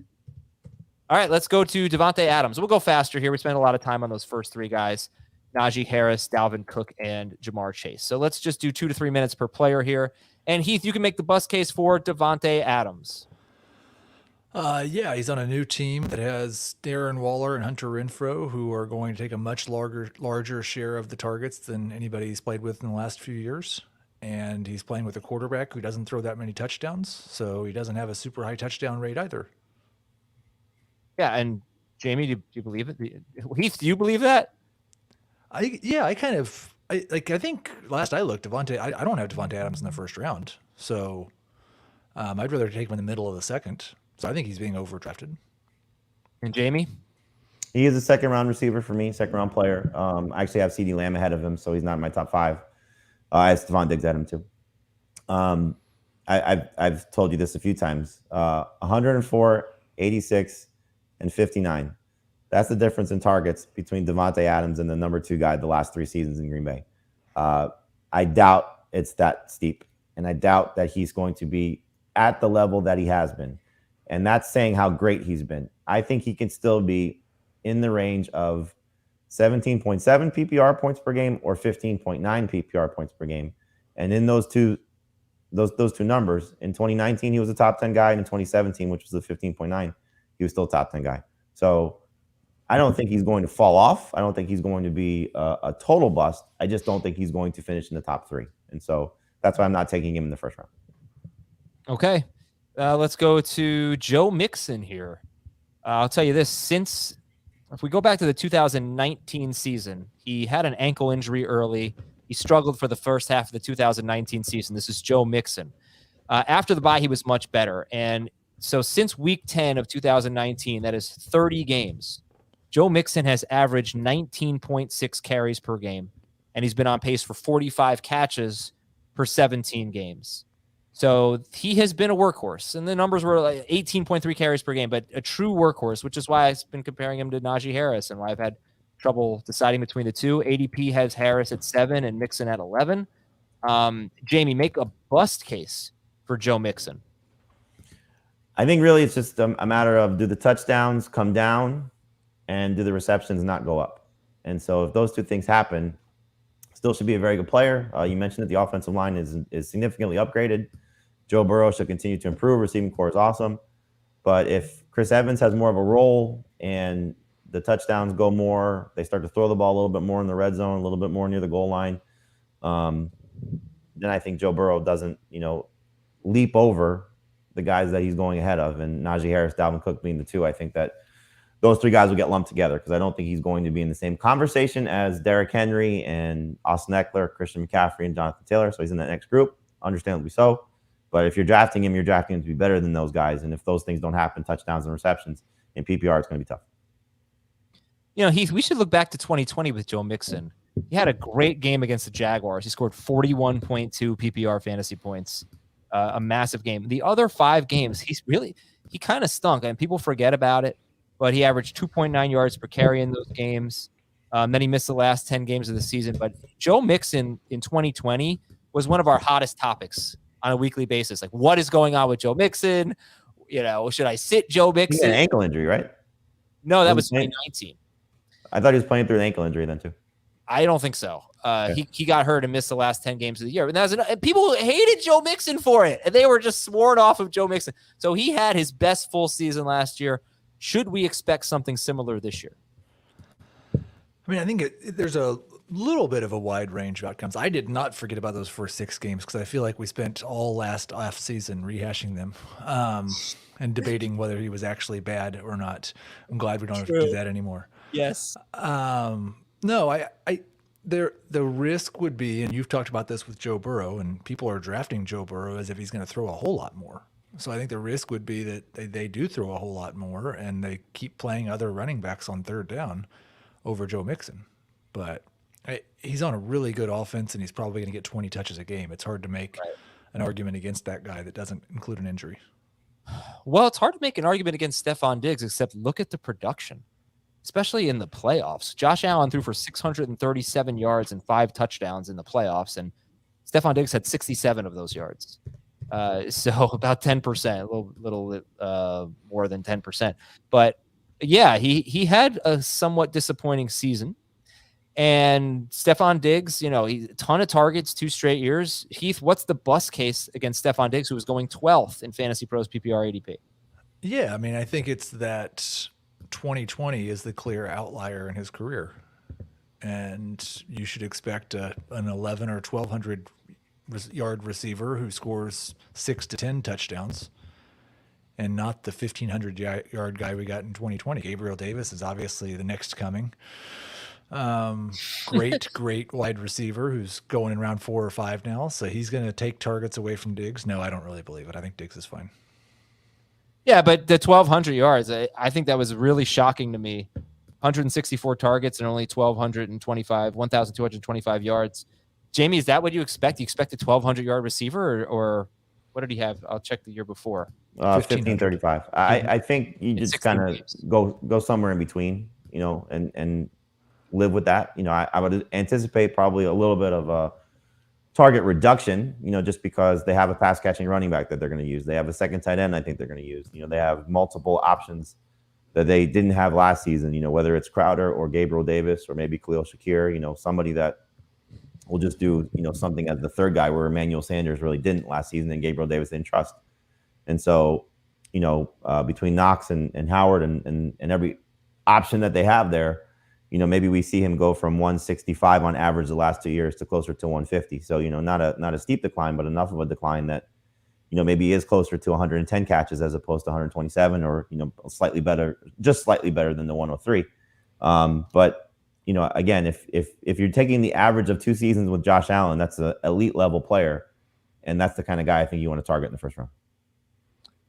S1: All right, let's go to Davante Adams. We'll go faster here. We spent a lot of time on those first three guys, Najee Harris, Dalvin Cook, and Jamar Chase. So let's just do 2 to 3 minutes per player here. And Heath, you can make the bust case for Davante Adams.
S2: Yeah, he's on a new team that has Darren Waller and Hunter Renfrow, who are going to take a much larger share of the targets than anybody he's played with in the last few years. And he's playing with a quarterback who doesn't throw that many touchdowns, so he doesn't have a super high touchdown rate either.
S1: Yeah, and Jamie, do you believe it? Heath, do you believe that?
S2: I think last I looked, I don't have Davante Adams in the first round, so I'd rather take him in the middle of the second. So I think he's being overdrafted.
S1: And Jamie?
S3: He is a second-round receiver for me, second-round player. I actually have CeeDee Lamb ahead of him, so he's not in my top 5. I have Stefon Diggs at him too. I've told you this a few times. 104, 86, and 59. That's the difference in targets between Davante Adams and the number 2 guy the last 3 seasons in Green Bay. I doubt it's that steep, and I doubt that he's going to be at the level that he has been. And that's saying how great he's been. I think he can still be in the range of 17.7 PPR points per game or 15.9 PPR points per game. And in those two numbers, in 2019, he was a top 10 guy. And in 2017, which was the 15.9, he was still a top 10 guy. So I don't think he's going to fall off. I don't think he's going to be a total bust. I just don't think he's going to finish in the top 3. And so that's why I'm not taking him in the first round.
S1: Okay. Let's go to Joe Mixon here. I'll tell you this, if we go back to the 2019 season, he had an ankle injury early. He struggled for the first half of the 2019 season. This is Joe Mixon. After the bye, he was much better. And so since week 10 of 2019, that is 30 games, Joe Mixon has averaged 19.6 carries per game, and he's been on pace for 45 catches per 17 games. So he has been a workhorse, and the numbers were like 18.3 carries per game, but a true workhorse, which is why I've been comparing him to Najee Harris and why I've had trouble deciding between the two. ADP has Harris at 7 and Mixon at 11. Jamie, make a bust case for Joe Mixon.
S3: I think really it's just a matter of, do the touchdowns come down and do the receptions not go up? And so if those two things happen, still should be a very good player. You mentioned that the offensive line is significantly upgraded. Joe Burrow should continue to improve. Receiving core is awesome. But if Chris Evans has more of a role and the touchdowns go more, they start to throw the ball a little bit more in the red zone, a little bit more near the goal line, then I think Joe Burrow doesn't, leap over the guys that he's going ahead of. And Najee Harris, Dalvin Cook being the two, I think that those three guys will get lumped together because I don't think he's going to be in the same conversation as Derrick Henry and Austin Eckler, Christian McCaffrey, and Jonathan Taylor. So he's in that next group, understandably so. But if you're drafting him, you're drafting him to be better than those guys. And if those things don't happen, touchdowns and receptions in PPR, it's going to be tough.
S1: Heath, we should look back to 2020 with Joe Mixon. He had a great game against the Jaguars. He scored 41.2 PPR fantasy points, a massive game. The other 5 games, he kind of stunk. And people forget about it, but he averaged 2.9 yards per carry in those games. Then he missed the last 10 games of the season. But Joe Mixon in 2020 was one of our hottest topics on a weekly basis. Like, what is going on with Joe Mixon? Should I sit Joe Mixon?
S3: He had an ankle injury, right?
S1: No, that was 2019.
S3: I thought he was playing through an ankle injury then too.
S1: I don't think so.
S3: Okay.
S1: He got hurt and missed the last 10 games of the year. And people hated Joe Mixon for it. And they were just sworn off of Joe Mixon. So he had his best full season last year. Should we expect something similar this year?
S2: I mean, I think there's a little bit of a wide range of outcomes. I did not forget about those first 6 games because I feel like we spent all last off season rehashing them and debating whether he was actually bad or not. I'm glad we don't have to do that anymore.
S1: Yes.
S2: No, the risk would be, and you've talked about this with Joe Burrow, and people are drafting Joe Burrow as if he's going to throw a whole lot more. So I think the risk would be that they do throw a whole lot more and they keep playing other running backs on third down over Joe Mixon. But he's on a really good offense and he's probably going to get 20 touches a game. It's hard to make an argument against that guy that doesn't include an injury.
S1: Well, it's hard to make an argument against Stefon Diggs, except look at the production, especially in the playoffs. Josh Allen threw for 637 yards and 5 touchdowns in the playoffs, and Stefon Diggs had 67 of those yards. So about 10%, a little more than 10%. But yeah, he had a somewhat disappointing season. And Stefon Diggs, he a ton of targets 2 straight years. Heath, what's the bust case against Stefon Diggs, who was going 12th in Fantasy Pros PPR ADP?
S2: Yeah, I mean, I think it's that 2020 is the clear outlier in his career. And you should expect an 11 or 1,200 yard receiver who scores 6 to 10 touchdowns and not the 1,500 yard guy we got in 2020. Gabriel Davis is obviously the next coming. Great wide receiver who's going in round 4 or 5 now. So he's going to take targets away from Diggs. No, I don't really believe it. I think Diggs is fine.
S1: Yeah, but the 1,200 yards, I think that was really shocking to me. 164 targets and only 1,225 yards. Jamie, is that what you expect? You expect a 1,200-yard receiver, or what did he have? I'll check the year before.
S3: 1,535. I think you just kind of go somewhere in between, and live with that. I would anticipate probably a little bit of a target reduction, just because they have a pass catching running back that they're going to use. They have a second tight end I think they're going to use. They have multiple options that they didn't have last season, whether it's Crowder or Gabriel Davis or maybe Khalil Shakir, somebody that will just do, something as the third guy where Emmanuel Sanders really didn't last season and Gabriel Davis didn't trust. And so, between Knox and Howard and every option that they have there, maybe we see him go from 165 on average the last 2 years to closer to 150. So, not a steep decline, but enough of a decline that, maybe he is closer to 110 catches as opposed to 127 or, slightly better than the 103. But, again, if you're taking the average of 2 seasons with Josh Allen, that's an elite level player. And that's the kind of guy I think you want to target in the first round.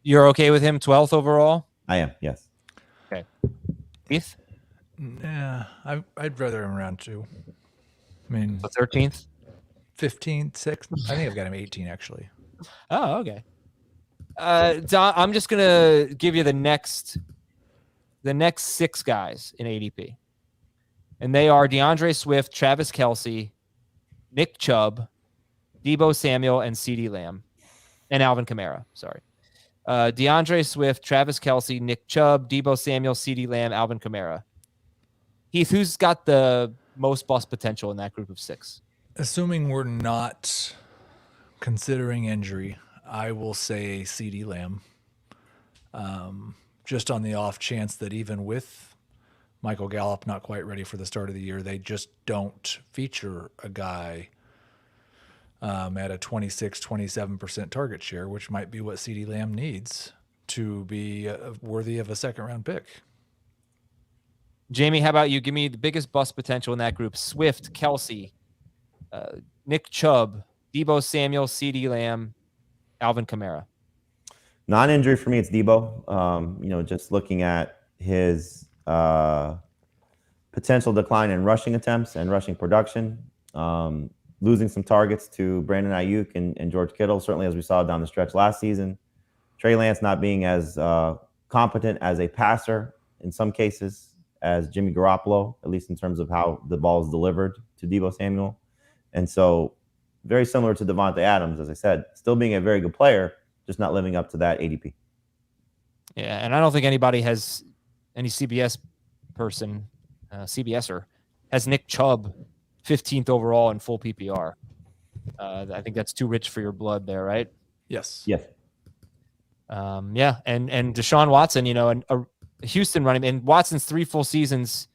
S1: You're okay with him 12th overall?
S3: I am, yes.
S1: Okay. Keith?
S2: Yeah, I'd rather him around 2. I mean,
S1: the 13th?
S2: 15th, 6th. I think I've got him 18, actually.
S1: Oh, okay. Don, I'm just going to give you the next 6 guys in ADP. And they are DeAndre Swift, Travis Kelce, Nick Chubb, Deebo Samuel, and CeeDee Lamb. And Alvin Kamara, sorry. DeAndre Swift, Travis Kelce, Nick Chubb, Deebo Samuel, CeeDee Lamb, Alvin Kamara. Heath, who's got the most bust potential in that group of 6?
S2: Assuming we're not considering injury, I will say CeeDee Lamb. Just on the off chance that even with Michael Gallup not quite ready for the start of the year, they just don't feature a guy at a 27% target share, which might be what CeeDee Lamb needs to be worthy of a second-round pick.
S1: Jamie, how about you? Give me the biggest bust potential in that group. Swift, Kelsey, Nick Chubb, Deebo Samuel, CeeDee Lamb, Alvin Kamara.
S3: Non-injury for me, it's Deebo. Just looking at his potential decline in rushing attempts and rushing production, losing some targets to Brandon Ayuk and George Kittle, certainly as we saw down the stretch last season. Trey Lance not being as competent as a passer in some cases as Jimmy Garoppolo, at least in terms of how the ball is delivered to Deebo Samuel. And so very similar to Davante Adams, as I said, still being a very good player, just not living up to that ADP.
S1: Yeah, and I don't think anybody has any CBS person, CBSer, has Nick Chubb 15th overall in full PPR. I think that's too rich for your blood there, right?
S2: Yes.
S3: Yes.
S1: And Deshaun Watson, a Houston running, in Watson's 3 full seasons,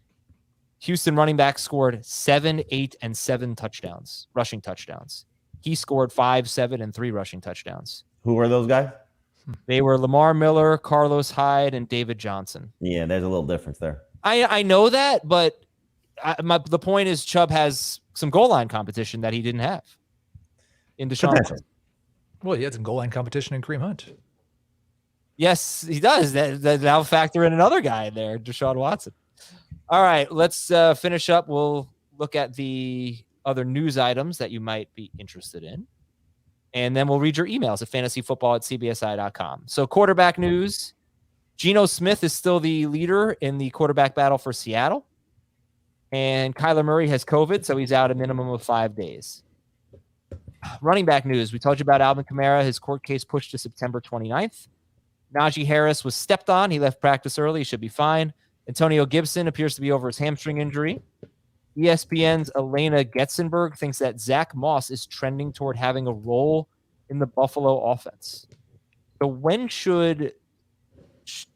S1: Houston running back scored 7, 8, and 7 touchdowns, rushing touchdowns. He scored 5, 7, and 3 rushing touchdowns.
S3: Who were those guys?
S1: They were Lamar Miller, Carlos Hyde, and David Johnson.
S3: Yeah, there's a little difference there.
S1: I know that, but the point is Chubb has some goal line competition that he didn't have in Deshaun Watson.
S2: Well, he had some goal line competition in Kareem Hunt.
S1: Yes, he does. That'll factor in another guy in there, Deshaun Watson. All right, let's finish up. We'll look at the other news items that you might be interested in. And then we'll read your emails at fantasyfootball@cbsi.com. So quarterback news. Geno Smith is still the leader in the quarterback battle for Seattle. And Kyler Murray has COVID, so he's out a minimum of 5 days. Running back news. We told you about Alvin Kamara. His court case pushed to September 29th. Najee Harris was stepped on. He left practice early. He should be fine. Antonio Gibson appears to be over his hamstring injury. ESPN's Elena Getzenberg thinks that Zach Moss is trending toward having a role in the Buffalo offense. So when should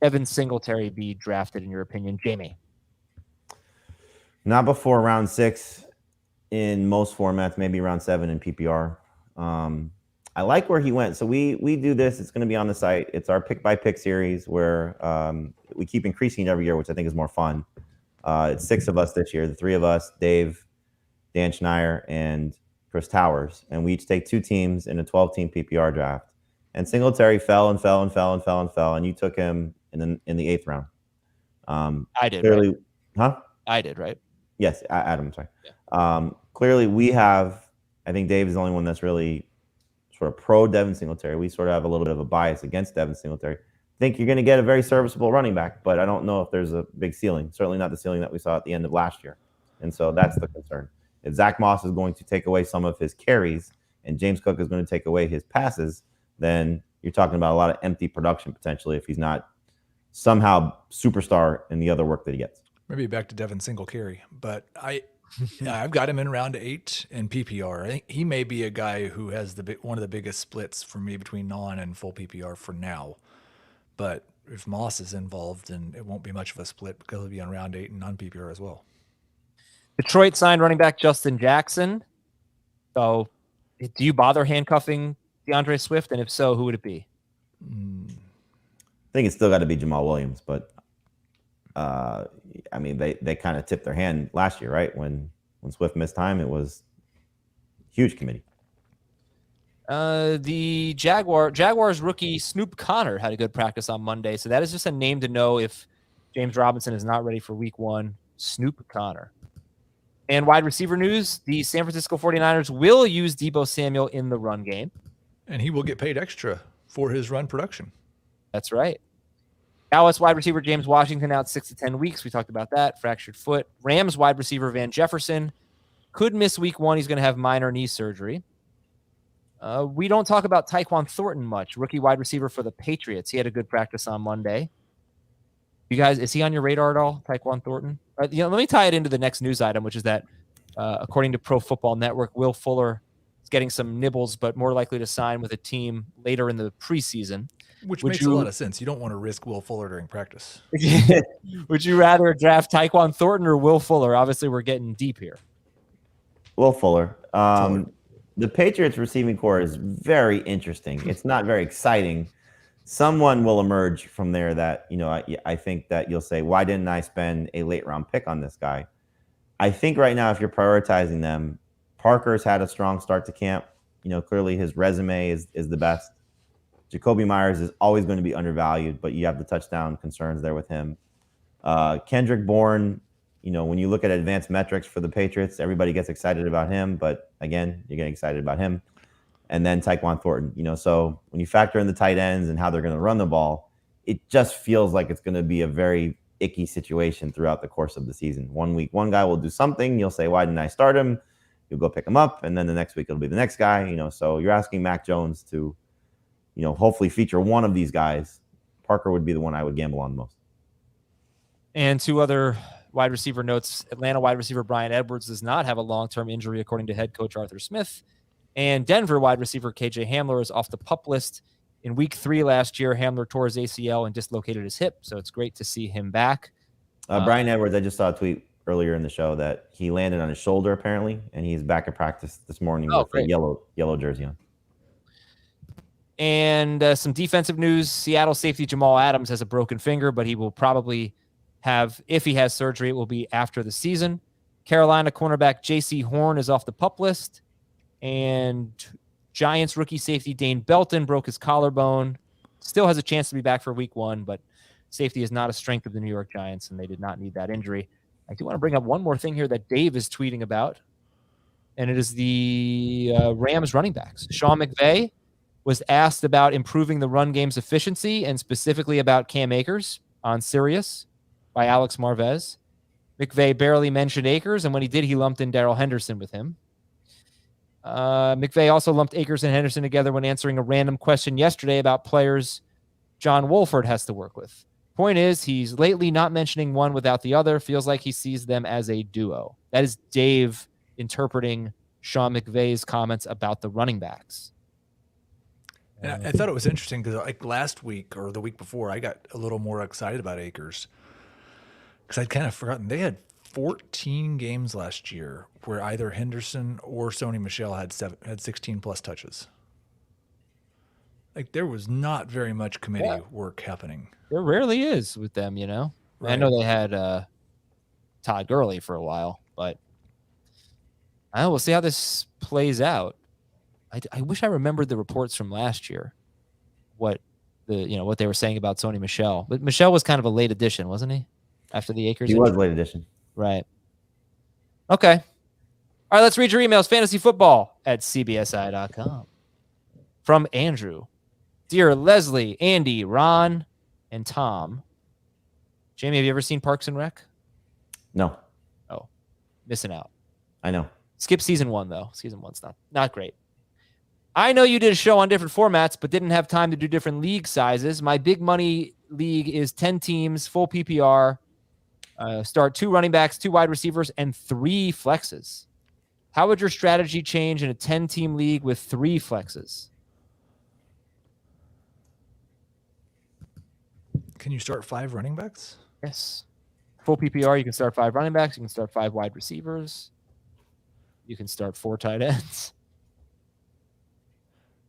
S1: Evan Singletary be drafted, in your opinion, Jamie?
S3: Not before round 6 in most formats, maybe round 7 in PPR. I like where he went. So we do this. It's going to be on the site. It's our pick-by-pick series where we keep increasing it every year, which I think is more fun. It's 6 of us this year, the 3 of us, Dave, Dan Schneier, and Chris Towers. And we each take 2 teams in a 12-team PPR draft. And Singletary fell. And you took him in the 8th round.
S1: I did.
S3: Clearly,
S1: right?
S3: Huh?
S1: I did, right?
S3: Yes, Adam, sorry.
S1: Yeah.
S3: Clearly, we have, I think Dave is the only one that's really sort of pro Devin Singletary. We sort of have a little bit of a bias against Devin Singletary. I think you're going to get a very serviceable running back, but I don't know if there's a big ceiling. Certainly not the ceiling that we saw at the end of last year. And so that's the concern. If Zach Moss is going to take away some of his carries and James Cook is going to take away his passes, then you're talking about a lot of empty production potentially if he's not somehow superstar in the other work that he gets.
S2: Maybe back to Devin Singletary, but I've got him in round 8 in PPR. I think he may be a guy who has one of the biggest splits for me between non and full PPR for now. But if Moss is involved, then it won't be much of a split because he'll be on round 8 and non-PPR as well.
S1: Detroit signed running back Justin Jackson. So do you bother handcuffing DeAndre Swift? And if so, who would it be?
S3: I think it's still got to be Jamal Williams, but I mean, they kind of tipped their hand last year, right? When Swift missed time, it was a huge committee.
S1: The Jaguars rookie Snoop Connor had a good practice on Monday. So that is just a name to know if James Robinson is not ready for week 1. Snoop Connor. And wide receiver news, the San Francisco 49ers will use Deebo Samuel in the run game.
S2: And he will get paid extra for his run production.
S1: That's right. Dallas wide receiver James Washington out 6 to 10 weeks. We talked about that. Fractured foot. Rams wide receiver Van Jefferson could miss week 1. He's going to have minor knee surgery. We don't talk about Tyquan Thornton much. Rookie wide receiver for the Patriots. He had a good practice on Monday. You guys, is he on your radar at all, Tyquan Thornton? Let me tie it into the next news item, which is that According to Pro Football Network, Will Fuller is getting some nibbles, but more likely to sign with a team later in the preseason.
S2: Which makes a lot of sense. You don't want to risk Will Fuller during practice.
S1: Would you rather draft Tyquan Thornton or Will Fuller? Obviously, we're getting deep here.
S3: Will Fuller. The Patriots receiving core is very interesting. It's not very exciting. Someone will emerge from there that, I think that you'll say, why didn't I spend a late round pick on this guy? I think right now, if you're prioritizing them, Parker's had a strong start to camp. Clearly his resume is the best. Jacoby Myers is always going to be undervalued, but you have the touchdown concerns there with him. Kendrick Bourne, when you look at advanced metrics for the Patriots, everybody gets excited about him. But again, you're getting excited about him. And then Tyquan Thornton, so when you factor in the tight ends and how they're going to run the ball, it just feels like it's going to be a very icky situation throughout the course of the season. 1 week, one guy will do something. You'll say, why didn't I start him? You'll go pick him up. And then the next week, it'll be the next guy, so you're asking Mac Jones to, hopefully feature one of these guys. Parker would be the one I would gamble on the most.
S1: And two other wide receiver notes. Atlanta wide receiver Bryan Edwards does not have a long-term injury, according to head coach Arthur Smith. And Denver wide receiver KJ Hamler is off the PUP list. In week 3 last year, Hamler tore his ACL and dislocated his hip, so it's great to see him back.
S3: Bryan Edwards, I just saw a tweet earlier in the show that he landed on his shoulder, apparently, and he's back at practice this morning with a yellow jersey on.
S1: And some defensive news. Seattle safety Jamal Adams has a broken finger, but he will probably have, if he has surgery, it will be after the season. Carolina cornerback J.C. Horn is off the PUP list. And Giants rookie safety Dane Belton broke his collarbone. Still has a chance to be back for week 1, but safety is not a strength of the New York Giants, and they did not need that injury. I do want to bring up one more thing here that Dave is tweeting about, and it is the Rams running backs. Sean McVay was asked about improving the run game's efficiency and specifically about Cam Akers on Sirius by Alex Marvez. McVay barely mentioned Akers, and when he did, he lumped in Darrell Henderson with him. McVay also lumped Akers and Henderson together when answering a random question yesterday about players John Wolford has to work with. Point is, he's lately not mentioning one without the other. Feels like he sees them as a duo. That is Dave interpreting Sean McVay's comments about the running backs.
S2: And I thought it was interesting because like last week or the week before, I got a little more excited about Akers because I'd kind of forgotten they had 14 games last year where either Henderson or Sony Michel had 16 plus touches. Like there was not very much committee work happening.
S1: There rarely is with them, Right. I know they had Todd Gurley for a while, but we'll see how this plays out. I wish I remembered the reports from last year, what they were saying about Sony Michel. But Michel was kind of a late addition, wasn't he? After the Akers
S3: He was late addition.
S1: Right. Okay. All right, let's read your emails. fantasyfootball@cbsi.com. From Andrew. Dear Leslie, Andy, Ron, and Tom. Jamie, have you ever seen Parks and Rec?
S3: No.
S1: Oh, missing out.
S3: I know.
S1: Skip season 1, though. Season 1's not great. I know you did a show on different formats, but didn't have time to do different league sizes. My big money league is 10 teams, full PPR. Start 2 running backs, 2 wide receivers, and 3 flexes. How would your strategy change in a 10-team league with 3 flexes?
S2: Can you start 5 running backs?
S1: Yes. Full PPR, you can start 5 running backs. You can start 5 wide receivers. You can start 4 tight ends.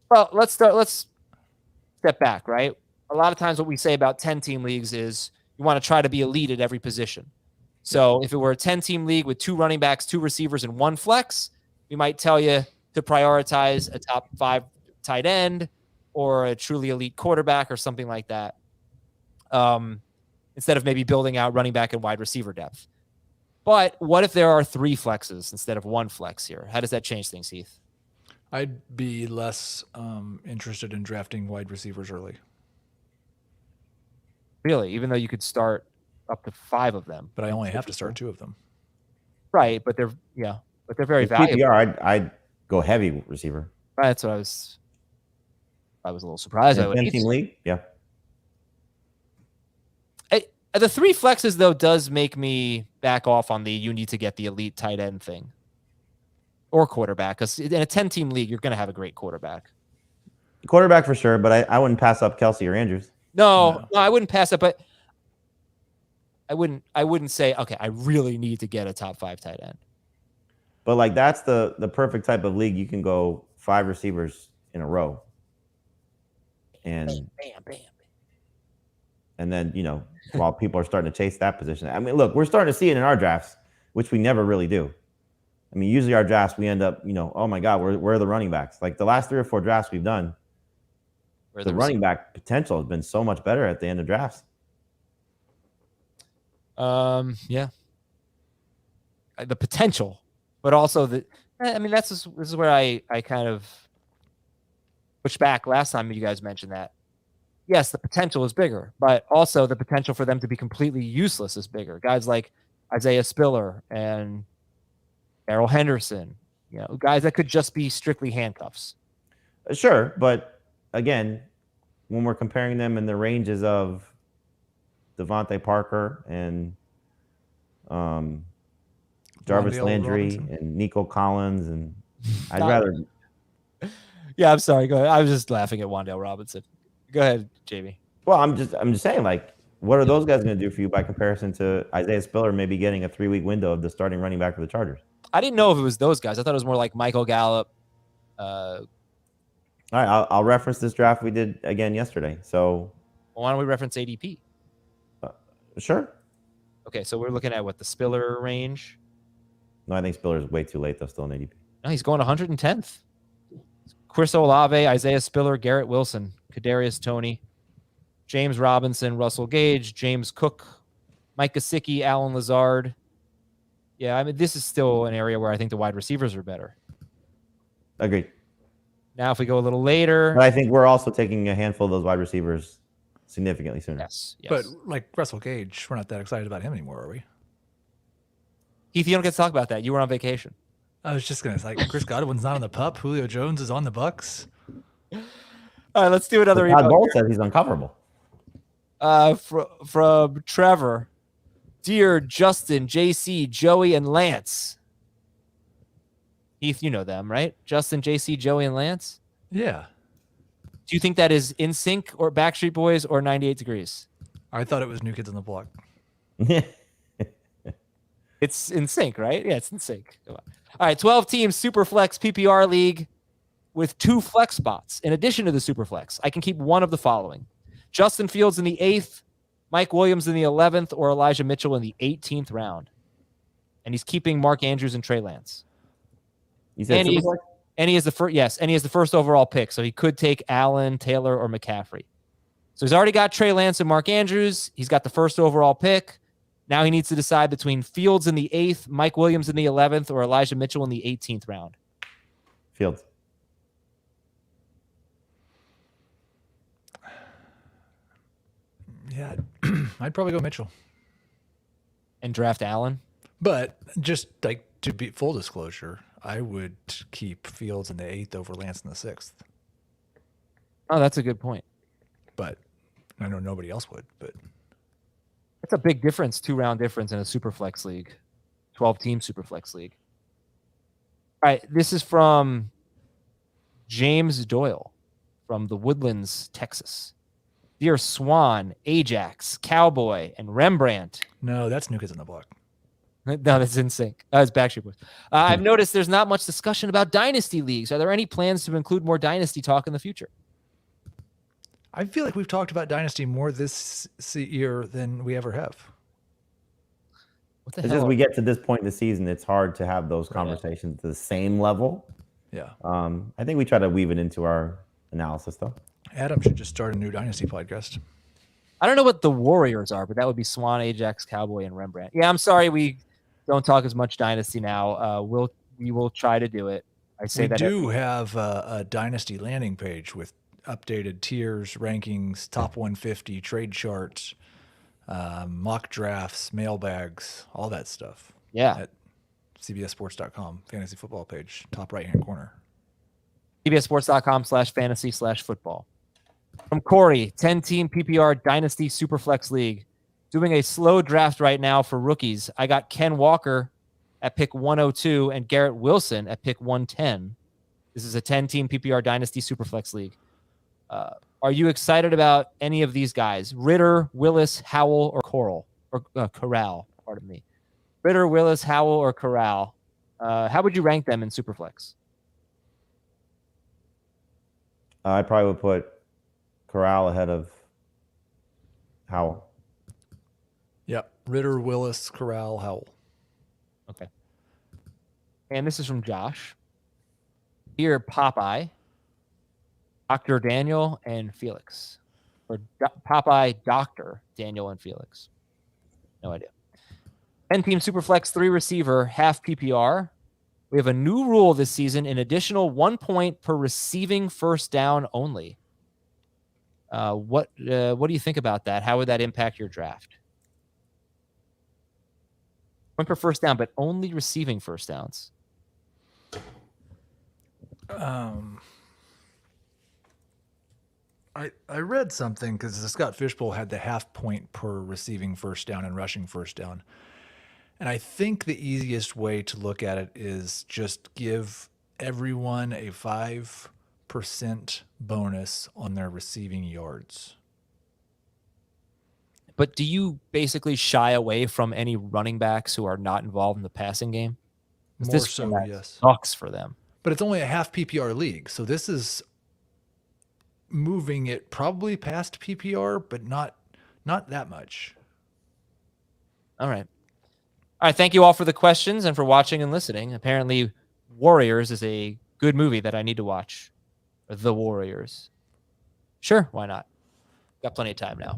S1: Well, let's step back, right? A lot of times what we say about 10-team leagues is you want to try to be elite at every position. So if it were a 10-team league with 2 running backs, 2 receivers, and 1 flex, we might tell you to prioritize a top 5 tight end or a truly elite quarterback or something like that, instead of maybe building out running back and wide receiver depth. But what if there are 3 flexes instead of 1 flex here? How does that change things, Heath?
S2: I'd be less interested in drafting wide receivers early.
S1: Really? Even though you could start up to 5 of them.
S2: But I only have to start 2 of them.
S1: Right, but they're very valuable.
S3: PPR, I'd go heavy receiver.
S1: Right, that's what I was a little surprised.
S3: 10-team league? Yeah.
S1: The 3 flexes, though, does make me back off on the you need to get the elite tight end thing. or quarterback, because in a 10-team league, you're going to have a great quarterback.
S3: Quarterback for sure, but I wouldn't pass up Kelsey or Andrews.
S1: No, I wouldn't pass it, but I wouldn't say, okay, I really need to get a top 5 tight end.
S3: But like that's the perfect type of league. You can go 5 receivers in a row. And
S1: bam.
S3: And then, while people are starting to chase that position. I mean, look, we're starting to see it in our drafts, which we never really do. I mean, usually our drafts, we end up, oh my God, where are the running backs? Like the last 3 or 4 drafts we've done, the running back potential has been so much better at the end of drafts.
S1: Yeah. The potential, but also this is where I kind of pushed back last time you guys mentioned that. Yes, the potential is bigger, but also the potential for them to be completely useless is bigger. Guys like Isaiah Spiller and Darrell Henderson, guys that could just be strictly handcuffs.
S3: Sure, but again, when we're comparing them in the ranges of Devontae Parker and Jarvis Landry and Nico Collins, and I'd rather.
S1: Yeah, I'm sorry. Go ahead. I was just laughing at Wan'Dale Robinson. Go ahead, Jamie.
S3: Well, I'm just saying, like, what are those guys going to do for you by comparison to Isaiah Spiller maybe getting a 3-week window of the starting running back for the Chargers?
S1: I didn't know if it was those guys. I thought it was more like Michael Gallup.
S3: All right, I'll reference this draft we did again yesterday. So
S1: why don't we reference ADP?
S3: Sure.
S1: Okay, so we're looking at what, the Spiller range?
S3: No, I think Spiller's way too late, though, still in ADP.
S1: No, he's going 110th. Chris Olave, Isaiah Spiller, Garrett Wilson, Kadarius Toney, James Robinson, Russell Gage, James Cook, Mike Gesicki, Alan Lazard. Yeah, I mean, this is still an area where I think the wide receivers are better.
S3: Agreed.
S1: Now, if we go a little later.
S3: But I think we're also taking a handful of those wide receivers significantly sooner.
S1: Yes.
S2: But like Russell Gage, we're not that excited about him anymore, are we?
S1: Heath, you don't get to talk about that. You were on vacation.
S2: I was just going to say, Chris Godwin's not on the pup. Julio Jones is on the Bucks.
S1: All right, let's do another email.
S3: Todd Bowles says he's uncoverable.
S1: From Trevor. Dear Justin, JC, Joey, and Lance. Heath, you know them, right? Justin, JC, Joey, and Lance?
S2: Yeah.
S1: Do you think that is In Sync or Backstreet Boys or 98 Degrees?
S2: I thought it was New Kids on the Block.
S1: It's In Sync, right? Yeah, it's In Sync. All right, 12-team Superflex PPR league with 2 flex spots. In addition to the Superflex, I can keep one of the following. Justin Fields in the 8th, Mike Williams in the 11th, or Elijah Mitchell in the 18th round. And he's keeping Mark Andrews and Trey Lance.
S3: You said Superflex?
S1: And he is the first, yes, and he is the first overall pick, so he could take Allen, Taylor, or McCaffrey. So he's already got Trey Lance and Mark Andrews. He's got the first overall pick. Now he needs to decide between Fields in the 8th, Mike Williams in the 11th, or Elijah Mitchell in the 18th round.
S3: Fields.
S2: Yeah, I'd probably go Mitchell.
S1: And draft Allen?
S2: But just like to be full disclosure, I would keep Fields in the 8th over Lance in the 6th.
S1: Oh, that's a good point.
S2: But I know nobody else would. But
S1: that's a big difference, 2-round difference in a Superflex league, 12-team Superflex league. All right, this is from James Doyle from the Woodlands, Texas. Dear Swan, Ajax, Cowboy, and Rembrandt.
S2: No, that's New Kids on the Block.
S1: No, that's In Sync. It's Backstreet Boys. I've noticed there's not much discussion about dynasty leagues. Are there any plans to include more dynasty talk in the future?
S2: I feel like we've talked about dynasty more this year than we ever have.
S1: What the
S3: It's
S1: hell?
S3: just we get to this point in the season, it's hard to have those conversations to the same level.
S2: Yeah.
S3: I think we try to weave it into our analysis, though.
S2: Adam should just start a new dynasty podcast.
S1: I don't know what the Warriors are, but that would be Swan, Ajax, Cowboy, and Rembrandt. Yeah, I'm sorry we don't talk as much dynasty now. We will try to do it. I say
S2: we
S1: that
S2: do have a dynasty landing page with updated tiers, rankings, top 150, trade charts, mock drafts, mailbags, all that stuff.
S1: Yeah.
S2: At CBSSports.com, fantasy football page, top right-hand corner.
S1: CBSSports.com/fantasy/football. From Corey, 10-team PPR Dynasty Superflex League. Doing a slow draft right now for rookies. I got Ken Walker at pick 102 and Garrett Wilson at pick 110. This is a 10-team PPR Dynasty Superflex League. Are you excited about any of these guys? Ritter, Willis, Howell, or Corral? Pardon me. Ritter, Willis, Howell, or Corral? How would you rank them in Superflex?
S3: I probably would put Corral ahead of Howell.
S2: Yep. Ritter, Willis, Corral, Howell.
S1: Okay. And this is from Josh. Here, Popeye, Dr. Daniel, and Felix. Or Popeye, Dr. Daniel, and Felix. No idea. 10-team Superflex, 3 receiver, half PPR. We have a new rule this season, an additional 1 point per receiving first down only. What do you think about that? How would that impact your draft? Point per first down, but only receiving first downs.
S2: I read something because the Scott Fishbowl had the half point per receiving first down and rushing first down. And I think the easiest way to look at it is just give everyone a 5% bonus on their receiving yards.
S1: But do you basically shy away from any running backs who are not involved in the passing game?
S2: More so, yes.
S1: Sucks for them.
S2: But it's only a half PPR league, so this is moving it probably past PPR, but not that much.
S1: All right. All right, thank you all for the questions and for watching and listening. Apparently, Warriors is a good movie that I need to watch. The Warriors. Sure, why not? Got plenty of time now.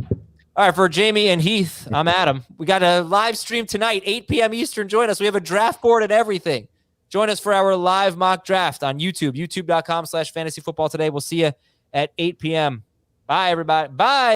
S1: All right, for Jamie and Heath, I'm Adam. We got a live stream tonight, 8 p.m. Eastern. Join us. We have a draft board and everything. Join us for our live mock draft on YouTube, youtube.com/fantasyfootball today. We'll see you at 8 p.m. Bye, everybody. Bye.